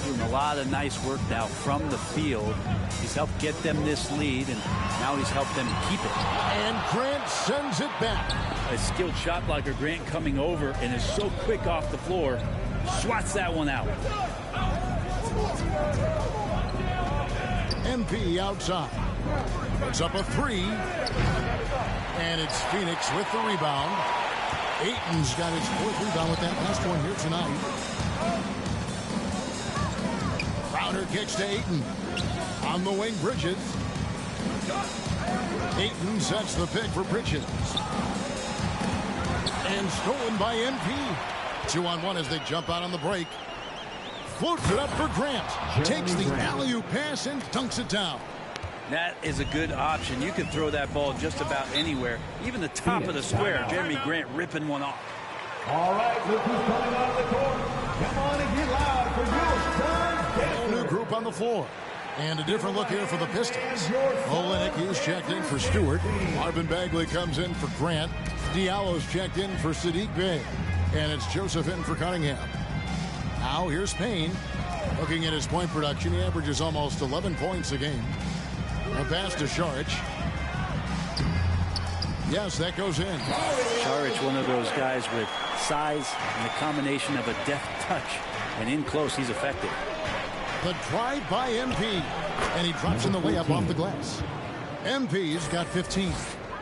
Doing a lot of nice work now from the field. He's helped get them this lead, and now he's helped them keep it. And Grant sends it back. A skilled shot blocker, Grant, coming over and is so quick off the floor. Swats that one out. MP outside. Puts up a 3. And it's Phoenix with the rebound. Ayton's got his 4th rebound with that last one here tonight. Crowder kicks to Ayton. On the wing, Bridges. Ayton sets the pick for Bridges. And stolen by MP. 2-on-1 as they jump out on the break. Floats it up for Grant. Takes the alley-oop pass and dunks it down. That is a good option. You can throw that ball just about anywhere. Even the top of the square. Jeremy Grant ripping one off. All right, look who's coming on the court. Come on and get loud for your turn. New group on the floor. And a different look here for the Pistons. Olenek is checked in for Stewart. Marvin Bagley comes in for Grant. Diallo's checked in for Sadiq Bey. And it's Joseph in for Cunningham. Now here's Payne. Looking at his point production, he averages almost 11 points a game. A pass to Saric. Yes, that goes in. Saric, one of those guys with size and the combination of a deft touch. And in close, he's effective. The drive by MP. And he drops in the layup off the glass. MP's got 15.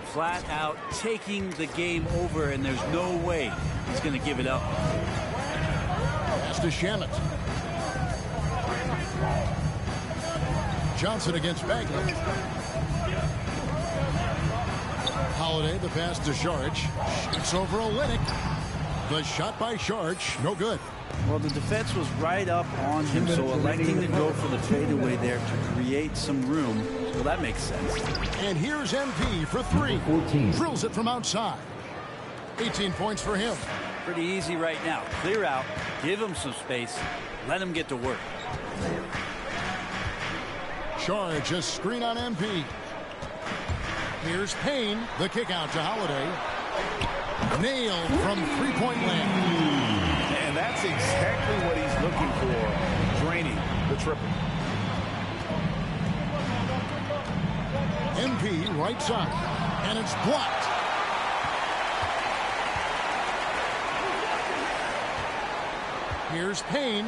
Flat out taking the game over, and there's no way he's going to give it up. Pass to Shamet. Johnson against Bagley. Holiday, the pass to Saric. Shoots over Olenek. The shot by Saric, no good. Well, the defense was right up on him, so electing to go for the fadeaway there to create some room. Well, that makes sense. And here's MP for 3. Drills it from outside. 18 points for him. Pretty easy right now. Clear out, give him some space, let him get to work. Saric just screen on MP. Here's Payne, the kick out to Holiday. Nailed from three-point land. And that's exactly what he's looking for, draining the triple. MP right side, and it's blocked. Here's Payne.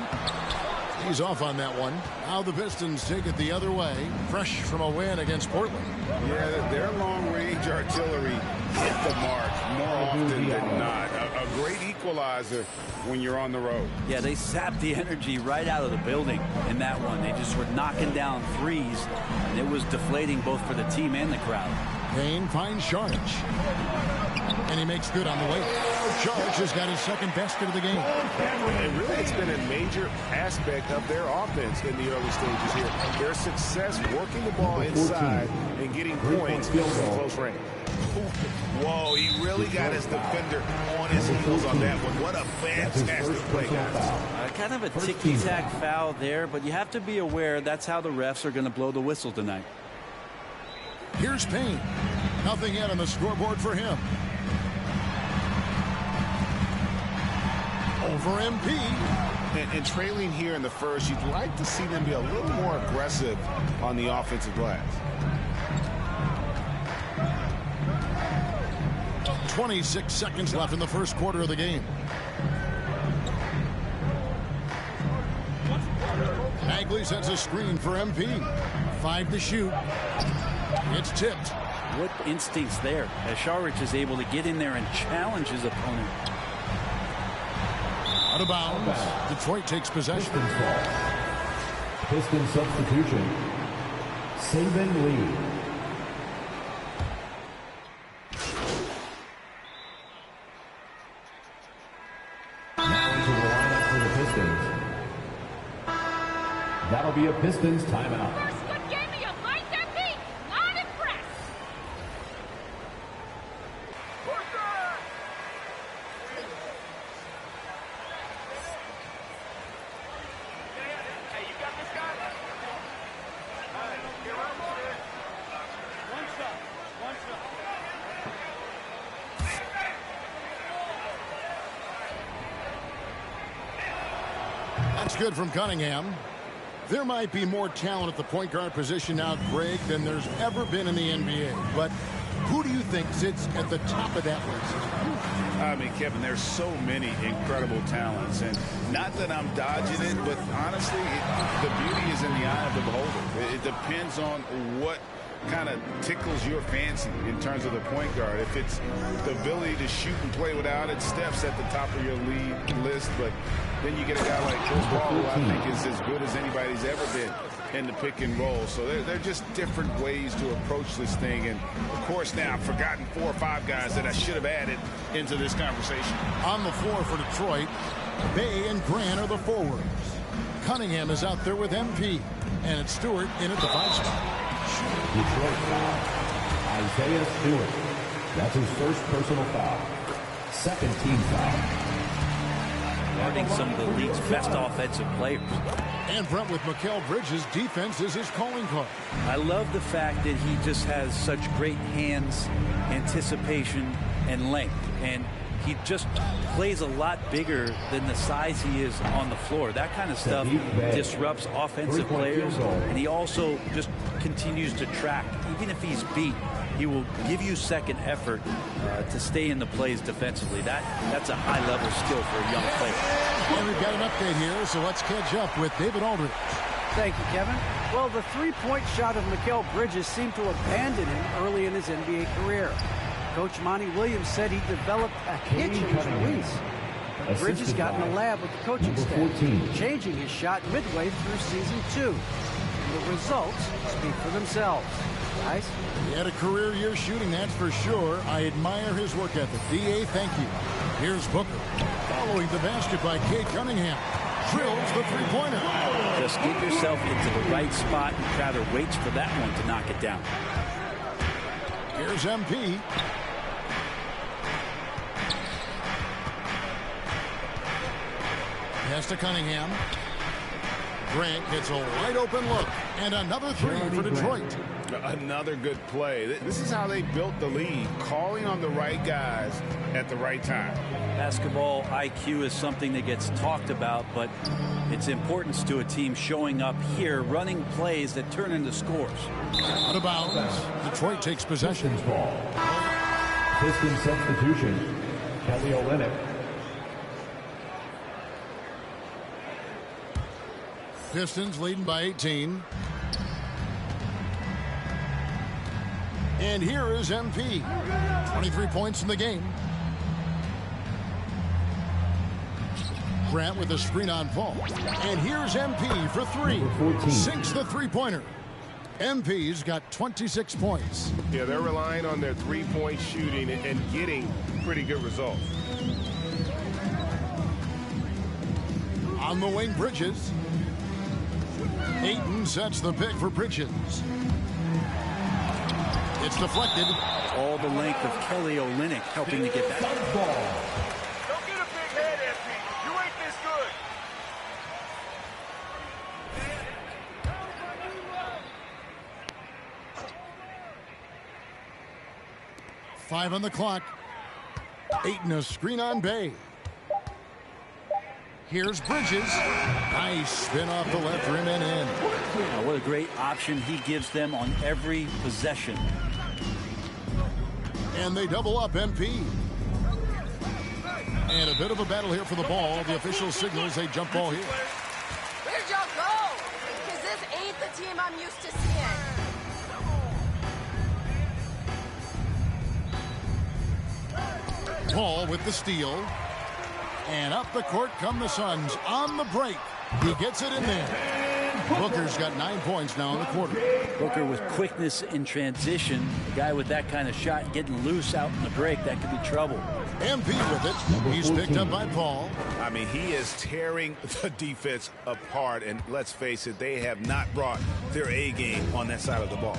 He's off on that one. Now the Pistons take it the other way. Fresh from a win against Portland. Yeah, their long-range artillery hit the mark more often than not. A great equalizer when you're on the road. Yeah, they sapped the energy right out of the building in that one. They just were knocking down threes, and it was deflating both for the team and the crowd. Payne finds Saric. And he makes good on the way. Saric has got his second basket of the game. And really, it's been a major aspect of their offense in the early stages here. Their success working the ball inside and getting points from close range. Whoa, he really got his defender on his heels on that one. What a fantastic play, guys. Kind of a ticky-tack foul there, but you have to be aware that's how the refs are going to blow the whistle tonight. Here's Payne. Nothing yet on the scoreboard for him. Over MP. And trailing here in the first, you'd like to see them be a little more aggressive on the offensive glass. 26 seconds left in the first quarter of the game. Bagley sets a screen for MP. 5 to shoot. It's tipped. What instincts there as Sharich is able to get in there and challenge his opponent. Out of bounds. Detroit takes possession. Pistons substitution. Saban Lee. Now into the lineup for the Pistons. That'll be a Pistons timeout. That's good from Cunningham. There might be more talent at the point guard position now, Greg, than there's ever been in the NBA. But who do you think sits at the top of that list? I mean, Kevin, there's so many incredible talents. And not that I'm dodging it, but honestly, the beauty is in the eye of the beholder. It depends on what kind of tickles your fancy in terms of the point guard. If it's the ability to shoot and play without it, Steph's at the top of your league list. But then you get a guy like Chris Paul, who I think is as good as anybody's ever been in the pick and roll. So they're just different ways to approach this thing. And, of course, now I've forgotten 4 or 5 guys that I should have added into this conversation. On the floor for Detroit, Bay and Grant are the forwards. Cunningham is out there with MP. And it's Stewart in at the 5 spot. Detroit foul. Isaiah Stewart. That's his first personal foul. Second team foul. Guarding some of the league's best offensive players. And Brent, with Mikal Bridges, defense is his calling card. I love the fact that he just has such great hands, anticipation, and length. And he just plays a lot bigger than the size he is on the floor. That kind of stuff disrupts offensive players. And he also just continues to track. Even if he's beat, he will give you second effort to stay in the plays defensively. That's a high-level skill for a young player. And we've got an update here, so let's catch up with David Aldridge. Thank you, Kevin. Well, the three-point shot of Mikal Bridges seemed to abandon him early in his NBA career. Coach Monty Williams said he developed a hitch in his release. But Bridges got in the lab with the coaching staff, changing his shot midway through season 2. And the results speak for themselves. Guys? He had a career year shooting, that's for sure. I admire his work ethic. D.A., thank you. Here's Booker. Following the basket by Cade Cunningham. Drills the three-pointer. Just get yourself into the right spot, and Crowder waits for that one to knock it down. Here's MP. Pass to Cunningham. Grant gets a wide open look. And another three for Detroit. Another good play. This is how they built the league, calling on the right guys at the right time. Basketball IQ is something that gets talked about, but its importance to a team showing up here, running plays that turn into scores. Out of bounds. Detroit takes possession. Ball. Pistons substitution. Kelly Olynyk. Pistons leading by 18. And here is MP. 23 points in the game. Grant with a screen on Paul. And here's MP for 3. Sinks the three-pointer. MP's got 26 points. Yeah, they're relying on their three-point shooting and getting pretty good results. On the wing, Bridges. Ayton sets the pick for Bridges. It's deflected. All the length of Kelly Olynyk helping to get that ball. Don't get a big head, MP. You ain't this good. 5 on the clock. Ayton a screen on Bay. Here's Bridges. Nice spin off the left rim and in. Now, what a great option he gives them on every possession. And they double up MP. And a bit of a battle here for the ball. The official signals a jump ball here. Where'd y'all go? Because this ain't the team I'm used to seeing. Paul with the steal. And up the court come the Suns on the break. He gets it in there. Booker's got 9 points now in the quarter. Booker with quickness in transition. A guy with that kind of shot getting loose out in the break, that could be trouble. MP with it. He's picked up by Paul. I mean, he is tearing the defense apart. And let's face it, they have not brought their A game on that side of the ball.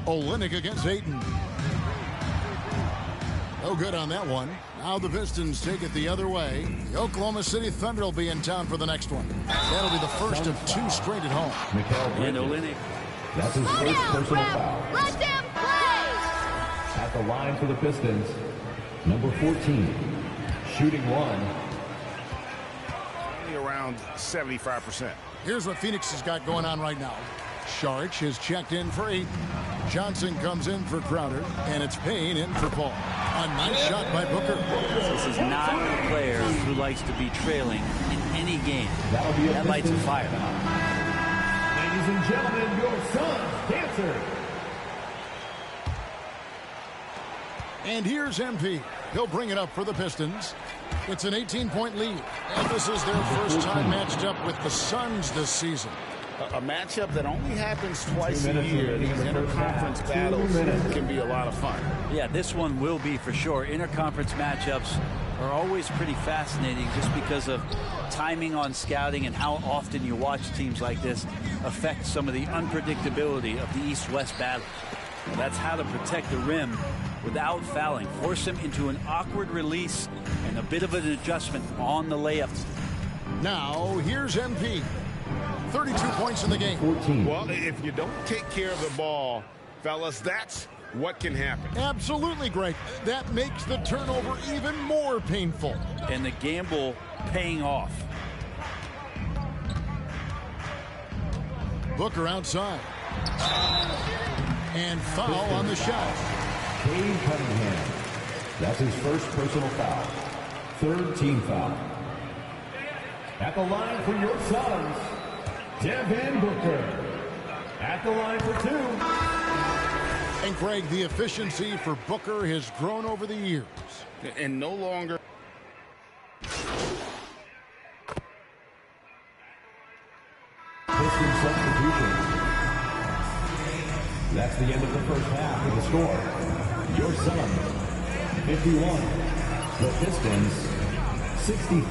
Olynyk against Ayton. No good on that one. Now the Pistons take it the other way. The Oklahoma City Thunder will be in town for the next one. That'll be the first of 2 straight at home. And Olynyk. That's his first personal foul. Let them play! At the line for the Pistons, number 14, shooting 1. Only around 75%. Here's what Phoenix has got going on right now. Saric is checked in for 8. Johnson comes in for Crowder, and it's Payne in for Paul. A nice shot by Booker. This is not a player who likes to be trailing in any game. That lights a fire. Ladies and gentlemen, your Suns dancer. And here's MP. He'll bring it up for the Pistons. It's an 18-point lead. And this is their first time matched up with the Suns this season. A matchup that only happens twice a year. These interconference battles can be a lot of fun. Yeah, this one will be for sure. Interconference matchups are always pretty fascinating just because of timing on scouting and how often you watch teams like this affect some of the unpredictability of the East-West battle. Well, that's how to protect the rim without fouling. Force him into an awkward release and a bit of an adjustment on the layups. Now, here's MP. 32 points in the game. 14. Well, if you don't take care of the ball, fellas, that's what can happen. Absolutely, Greg. That makes the turnover even more painful. And the gamble paying off. Booker outside. And foul on the shot. Cade Cunningham. That's his first personal foul. 3rd team foul. At the line for your Suns, Devin Booker. At the line for 2. And Greg, the efficiency for Booker has grown over the years. And no longer. Pistons substitution. That's the end of the first half with the score. Your Suns, 51. The Pistons, 63.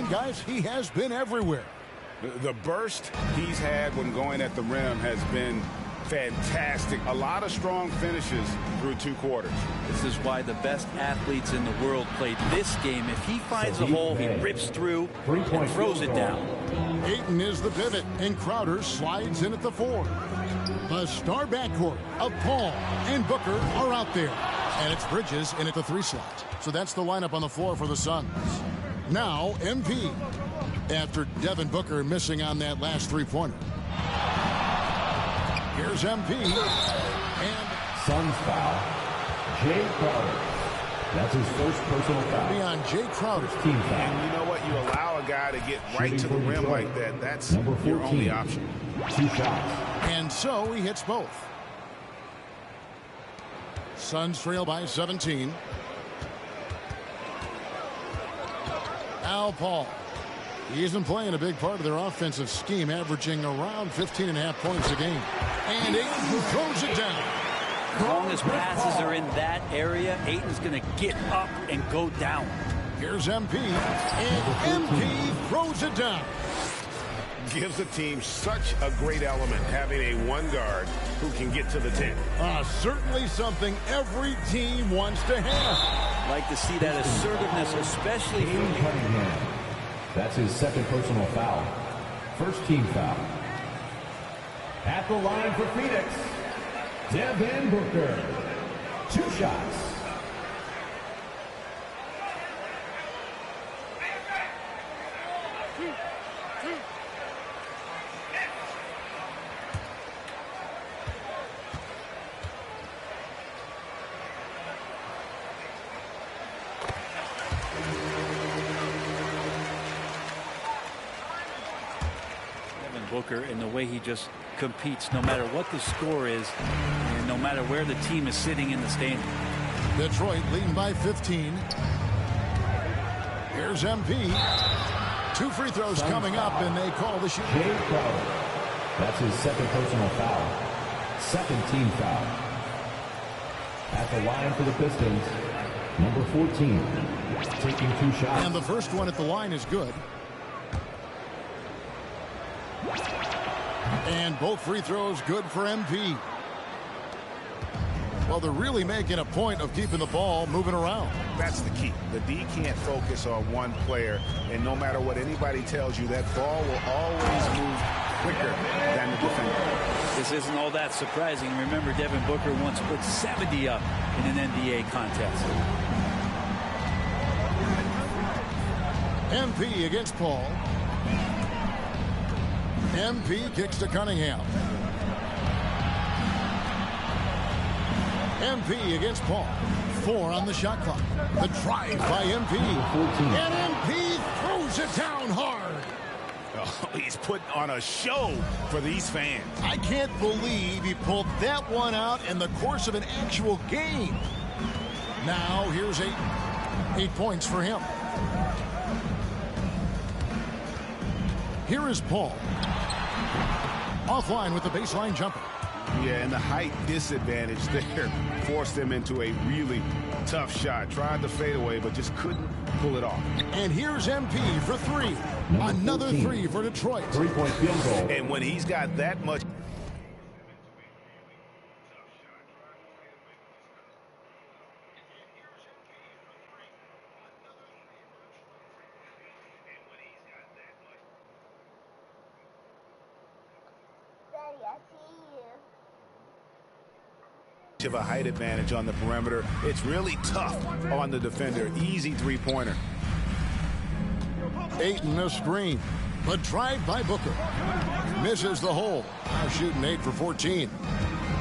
Guys, he has been everywhere. The burst he's had when going at the rim has been fantastic. A lot of strong finishes through 2 quarters. This is why the best athletes in the world play this game. If he finds a hole, he rips through and throws it down. Ayton is the pivot, and Crowder slides in at the 4. The star backcourt of Paul and Booker are out there. And it's Bridges in at the 3 slot. So that's the lineup on the floor for the Suns. Now, MP, after Devin Booker missing on that last 3-pointer. Here's MP. And Suns foul. Jay Crowder. That's his first personal foul. Beyond Jay Crowder's team foul. And you know what? You allow a guy to get right to the rim like that. That's your only option. 2 shots. And so he hits both. Suns trail by 17. Al Paul. He isn't playing a big part of their offensive scheme, averaging around 15.5 points a game. And Ayton throws it down. As long as passes are in that area, Ayton's going to get up and go down. Here's MP. And MP throws it down. Gives the team such a great element, having a 1 guard who can get to the 10. Certainly something every team wants to have. Like to see that assertiveness, especially from Cunningham. That's his second personal foul. First team foul. At the line for Phoenix, Devin Booker. 2 shots. Booker and the way he just competes no matter what the score is and no matter where the team is sitting in the standing. Detroit leading by 15. Here's MP. 2 free throws coming up, and they call the shooting. Jay Crowder. That's his second personal foul. Second team foul. At the line for the Pistons, number 14, taking 2 shots. And the first one at the line is good. And both free throws good for MP. Well, they're really making a point of keeping the ball moving around. That's the key. The D can't focus on one player, and no matter what anybody tells you, that ball will always move quicker than the defender. This isn't all that surprising. Remember, Devin Booker once put 70 up in an NBA contest. MP against Paul. MP kicks to Cunningham. MP against Paul. 4 on the shot clock. The drive by MP. And MP throws it down hard. Oh, he's putting on a show for these fans. I can't believe he pulled that one out in the course of an actual game. Now here's 8 points for him. Here is Paul. Offline with the baseline jumper. Yeah, and the height disadvantage there forced him into a really tough shot. Tried to fade away, but just couldn't pull it off. And here's MP for 3. Another 3 for Detroit. 3-point field goal. And when he's got that much... of a height advantage on the perimeter. It's really tough on the defender. Easy 3-pointer. Ayton a screen. The drive by Booker. Misses the hole. Now shooting 8 for 14.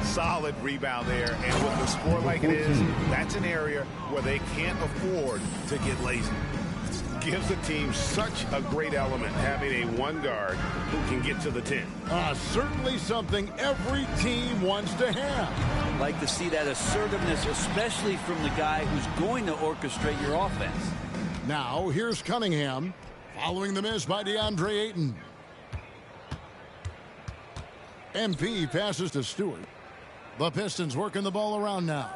Solid rebound there. And with the score like it is, that's an area where they can't afford to get lazy. Gives the team such a great element having a 1 guard who can get to the 10. Certainly something every team wants to have. Like to see that assertiveness, especially from the guy who's going to orchestrate your offense. Now here's Cunningham following the miss by DeAndre Ayton. MP passes to Stewart. The Pistons working the ball around now.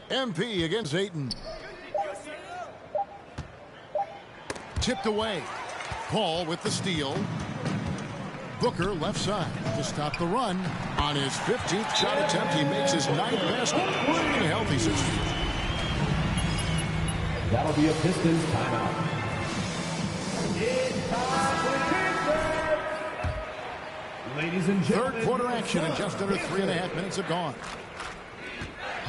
MP against Ayton. Tipped away. Paul with the steal. Booker left side to stop the run. On his 15th shot attempt, he makes his 9th basket. Looking healthy since. That'll be a Pistons timeout. Ladies and gentlemen. Third quarter action and just under 3.5 minutes have gone.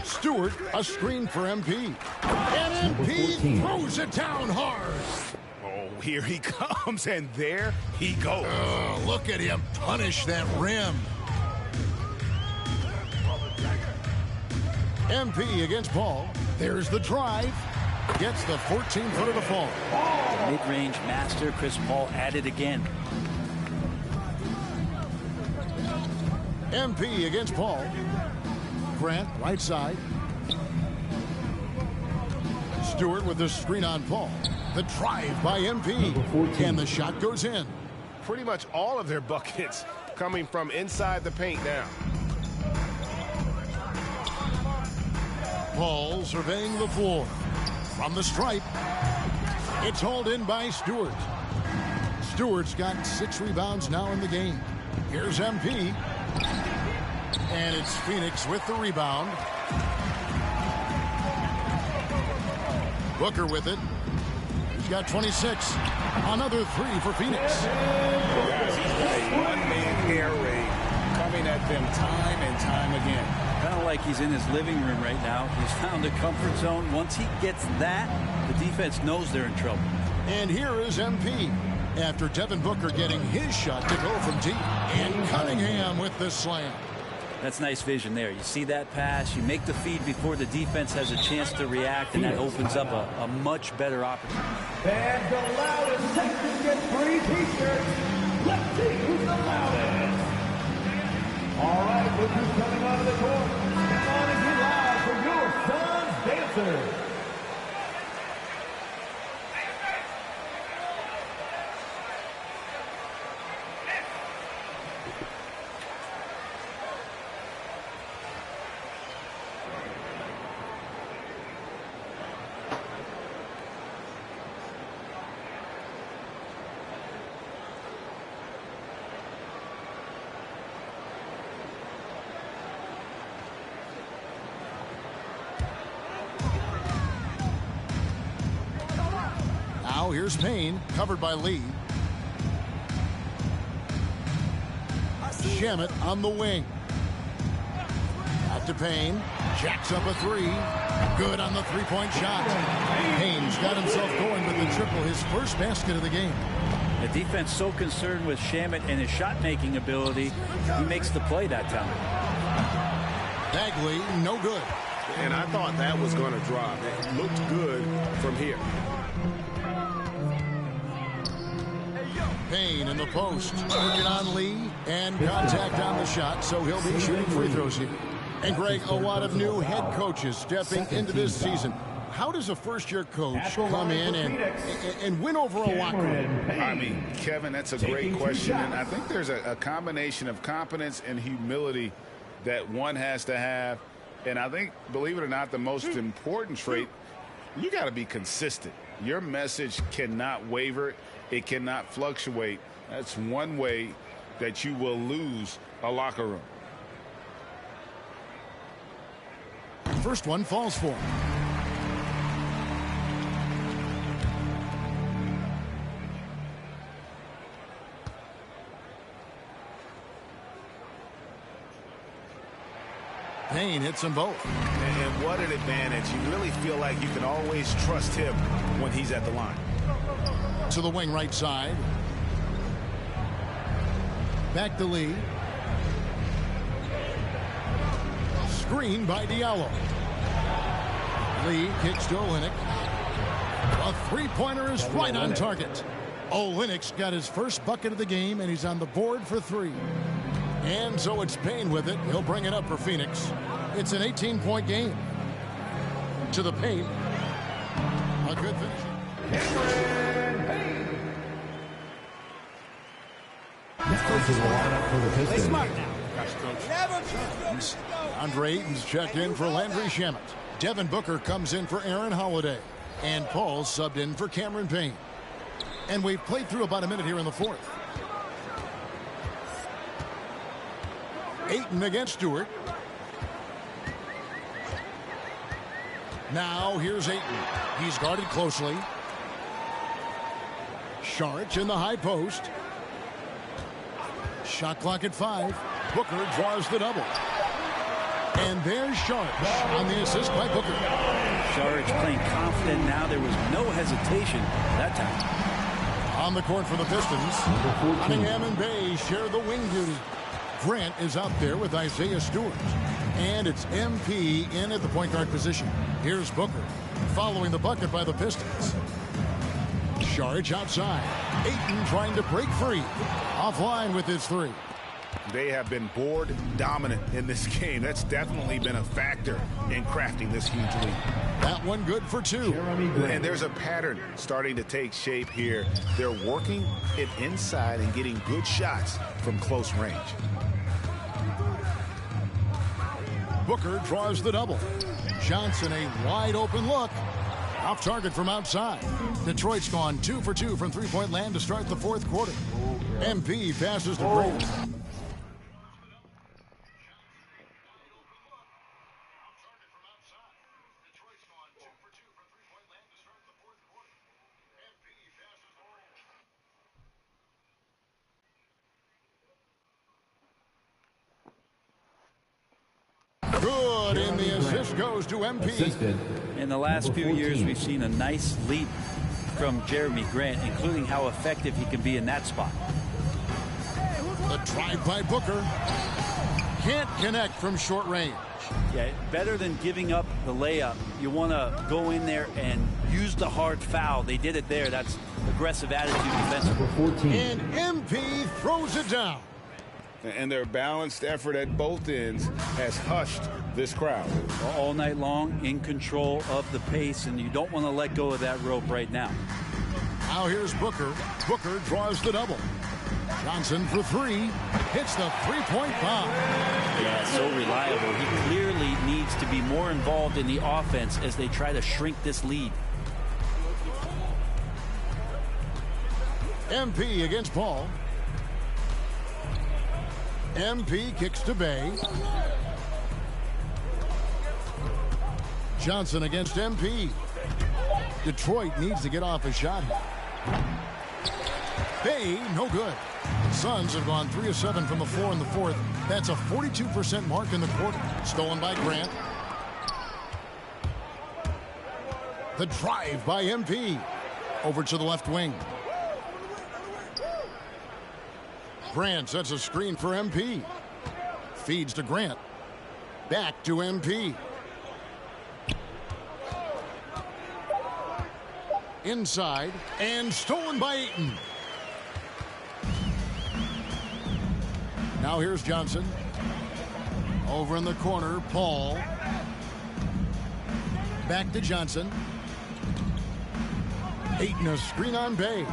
Stewart, a screen for MP. And MP throws it down hard. Oh, here he comes, and there he goes. Look at him punish that rim. MP against Paul. There's the drive. Gets the 14-footer to fall. The mid-range master, Chris Paul, at it again. MP against Paul. Grant, right side. Stewart with the screen on Paul. The drive by MP. And the shot goes in. Pretty much all of their buckets coming from inside the paint now. Paul surveying the floor. From the stripe. It's hauled in by Stewart. Stewart's got 6 rebounds now in the game. Here's MP. And it's Phoenix with the rebound. Booker with it. He's got 26. Another three for Phoenix. Guys, he's got a one-man air raid coming at them time and time again. Kind of like he's in his living room right now. He's found a comfort zone. Once he gets that, the defense knows they're in trouble. And here is MP. After Devin Booker getting his shot to go from deep. And Cunningham with the slam. That's nice vision there. You see that pass, you make the feed before the defense has a chance to react, and that opens up a much better opportunity. And the loudest section gets free t-shirts. Let's see who's the loudest. All right, look who's coming onto the court. Come on and get live for your son's dancer. Now here's Payne, covered by Lee. Shamet on the wing. Out to Payne. Jacks up a three. Good on the three-point shot. Payne's got himself going with the triple, his first basket of the game. The defense so concerned with Shamet and his shot-making ability, he makes the play that time. Bagley, no good. And I thought that was going to drop. It looked good from here. Payne in the post, working on Lee, and contact on the shot, so he'll be shooting free throws here. And Greg, a lot of new head coaches stepping into this season. How does a first-year coach come in and win over a locker room? I mean, Kevin, that's a great question, and I think there's a combination of competence and humility that one has to have. And I think, believe it or not, the most important trait, you got to be consistent. Your message cannot waver. It cannot fluctuate. That's one way that you will lose a locker room. First one falls for him. Payne hits them both. And what an advantage. You really feel like you can always trust him when he's at the line. To the wing right side. Back to Lee. Screen by Diallo. Lee kicks to Olynyk. A three-pointer is right on target. Olynyk's got his first bucket of the game, and he's on the board for three. And so it's Payne with it. He'll bring it up for Phoenix. It's an 18-point game. To the paint. A good finish. Play smart now. Andre Ayton's checked in for Landry Shamet. Devin Booker comes in for Aaron Holiday. And Paul subbed in for Cameron Payne. And we've played through about a minute here in the fourth. Ayton against Stewart. Now here's Ayton. He's guarded closely. Saric in the high post. Shot clock at 5. Booker draws the double. And there's Saric on the assist by Booker. Saric playing confident now. There was no hesitation that time. On the court for the Pistons. Cunningham and Bay share the wing duty. Grant is out there with Isaiah Stewart. And it's MP in at the point guard position. Here's Booker following the bucket by the Pistons. Saric outside. Ayton trying to break free. Offline with his three. They have been board dominant in this game. That's definitely been a factor in crafting this huge lead. That one good for two. And there's a pattern starting to take shape here. They're working it inside and getting good shots from close range. Booker draws the double. Johnson a wide open look. Off target from outside. Detroit's gone 2 for 2 from three-point land to start the fourth quarter. MP passes to Grant. Good, and the assist goes to MP. In the last few years, we've seen a nice leap from Jeremy Grant, including how effective he can be in that spot. The drive by Booker. Can't connect from short range. Yeah, better than giving up the layup. You want to go in there and use the hard foul. They did it there. That's aggressive attitude defensively. And MP throws it down. And their balanced effort at both ends has hushed this crowd. All night long, in control of the pace, and you don't want to let go of that rope right now. Now here's Booker. Booker draws the double. Johnson for three. Hits the three-point bomb. Yeah, so reliable. He clearly needs to be more involved in the offense as they try to shrink this lead. MP against Paul. MP kicks to Bay. Johnson against MP. Detroit needs to get off a shot. Bay, no good. Suns have gone 3 of 7 from the floor in the fourth. That's a 42% mark in the quarter. Stolen by Grant. The drive by MP. Over to the left wing. Grant sets a screen for MP. Feeds to Grant. Back to MP. Inside and stolen by Ayton. Now here's Johnson. Over in the corner, Paul. Back to Johnson. Ayton a screen on Bay.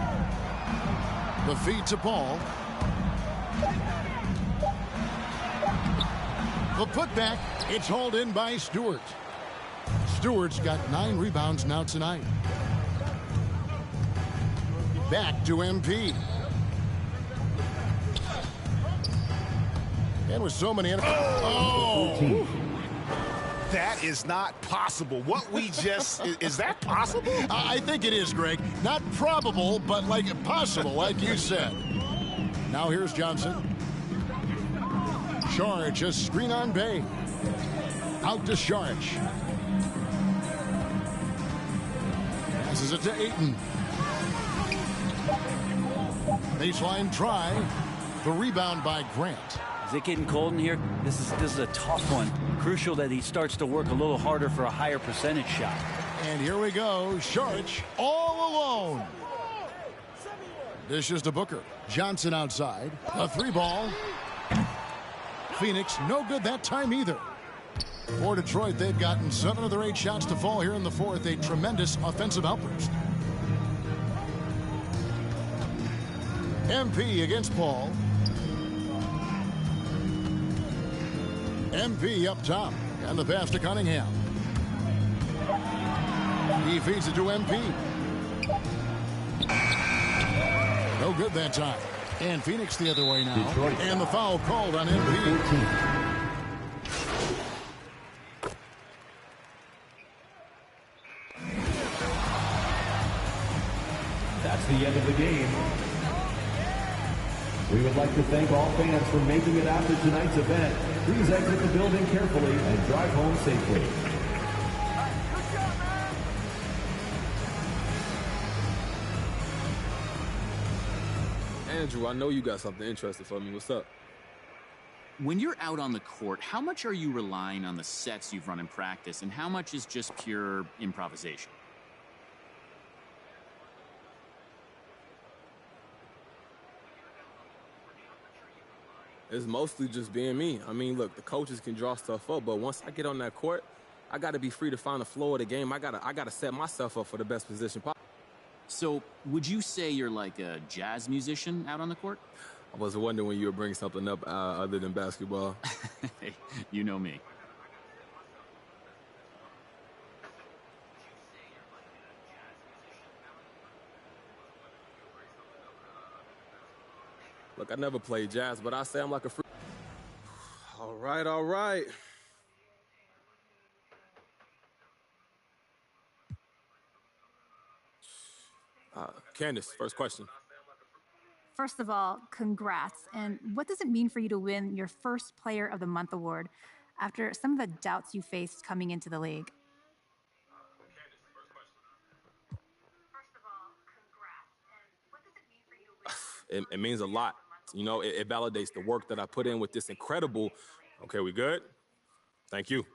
The feed to Paul. The putback, it's hauled in by Stewart. Stewart's got 9 rebounds now tonight. Back to MP. And with so many... Oh! That is not possible. What we just... is that possible? I think it is, Greg. Not probable, but like possible, like you said. Now here's Johnson. Sharge, a screen on Bay. Out to Sharge. Passes it to Ayton. Baseline try. The rebound by Grant. Is it getting cold in here? This is a tough one. Crucial that he starts to work a little harder for a higher percentage shot. And here we go. Sharge all alone. Dishes to Booker. Johnson outside. A 3-ball. Phoenix, no good that time either. For Detroit, they've gotten 7 of their 8 shots to fall here in the fourth. A tremendous offensive outburst. MP against Paul. MP up top. And the pass to Cunningham. He feeds it to MP. No good that time. And Phoenix the other way now. Detroit. And the foul called on MP. That's the end of the game. We would like to thank all fans for making it out to tonight's event. Please exit the building carefully and drive home safely. Andrew, I know you got something interesting for me. What's up? When you're out on the court, how much are you relying on the sets you've run in practice, and how much is just pure improvisation? It's mostly just being me. I mean, look, the coaches can draw stuff up, but once I get on that court, I got to be free to find the flow of the game. I gotta set myself up for the best position possible. So, would you say you're like a jazz musician out on the court? I was wondering when you would bring something up other than basketball. Hey, you know me. Look, I never played jazz, but I say I'm like a free... All right, all right. Candace, first question. First of all, congrats. And what does it mean for you to win your first Player of the Month award? after some of the doubts you faced coming into the league? It means a lot. You know, it validates the work that I put in with this incredible. Okay, we good? Thank you.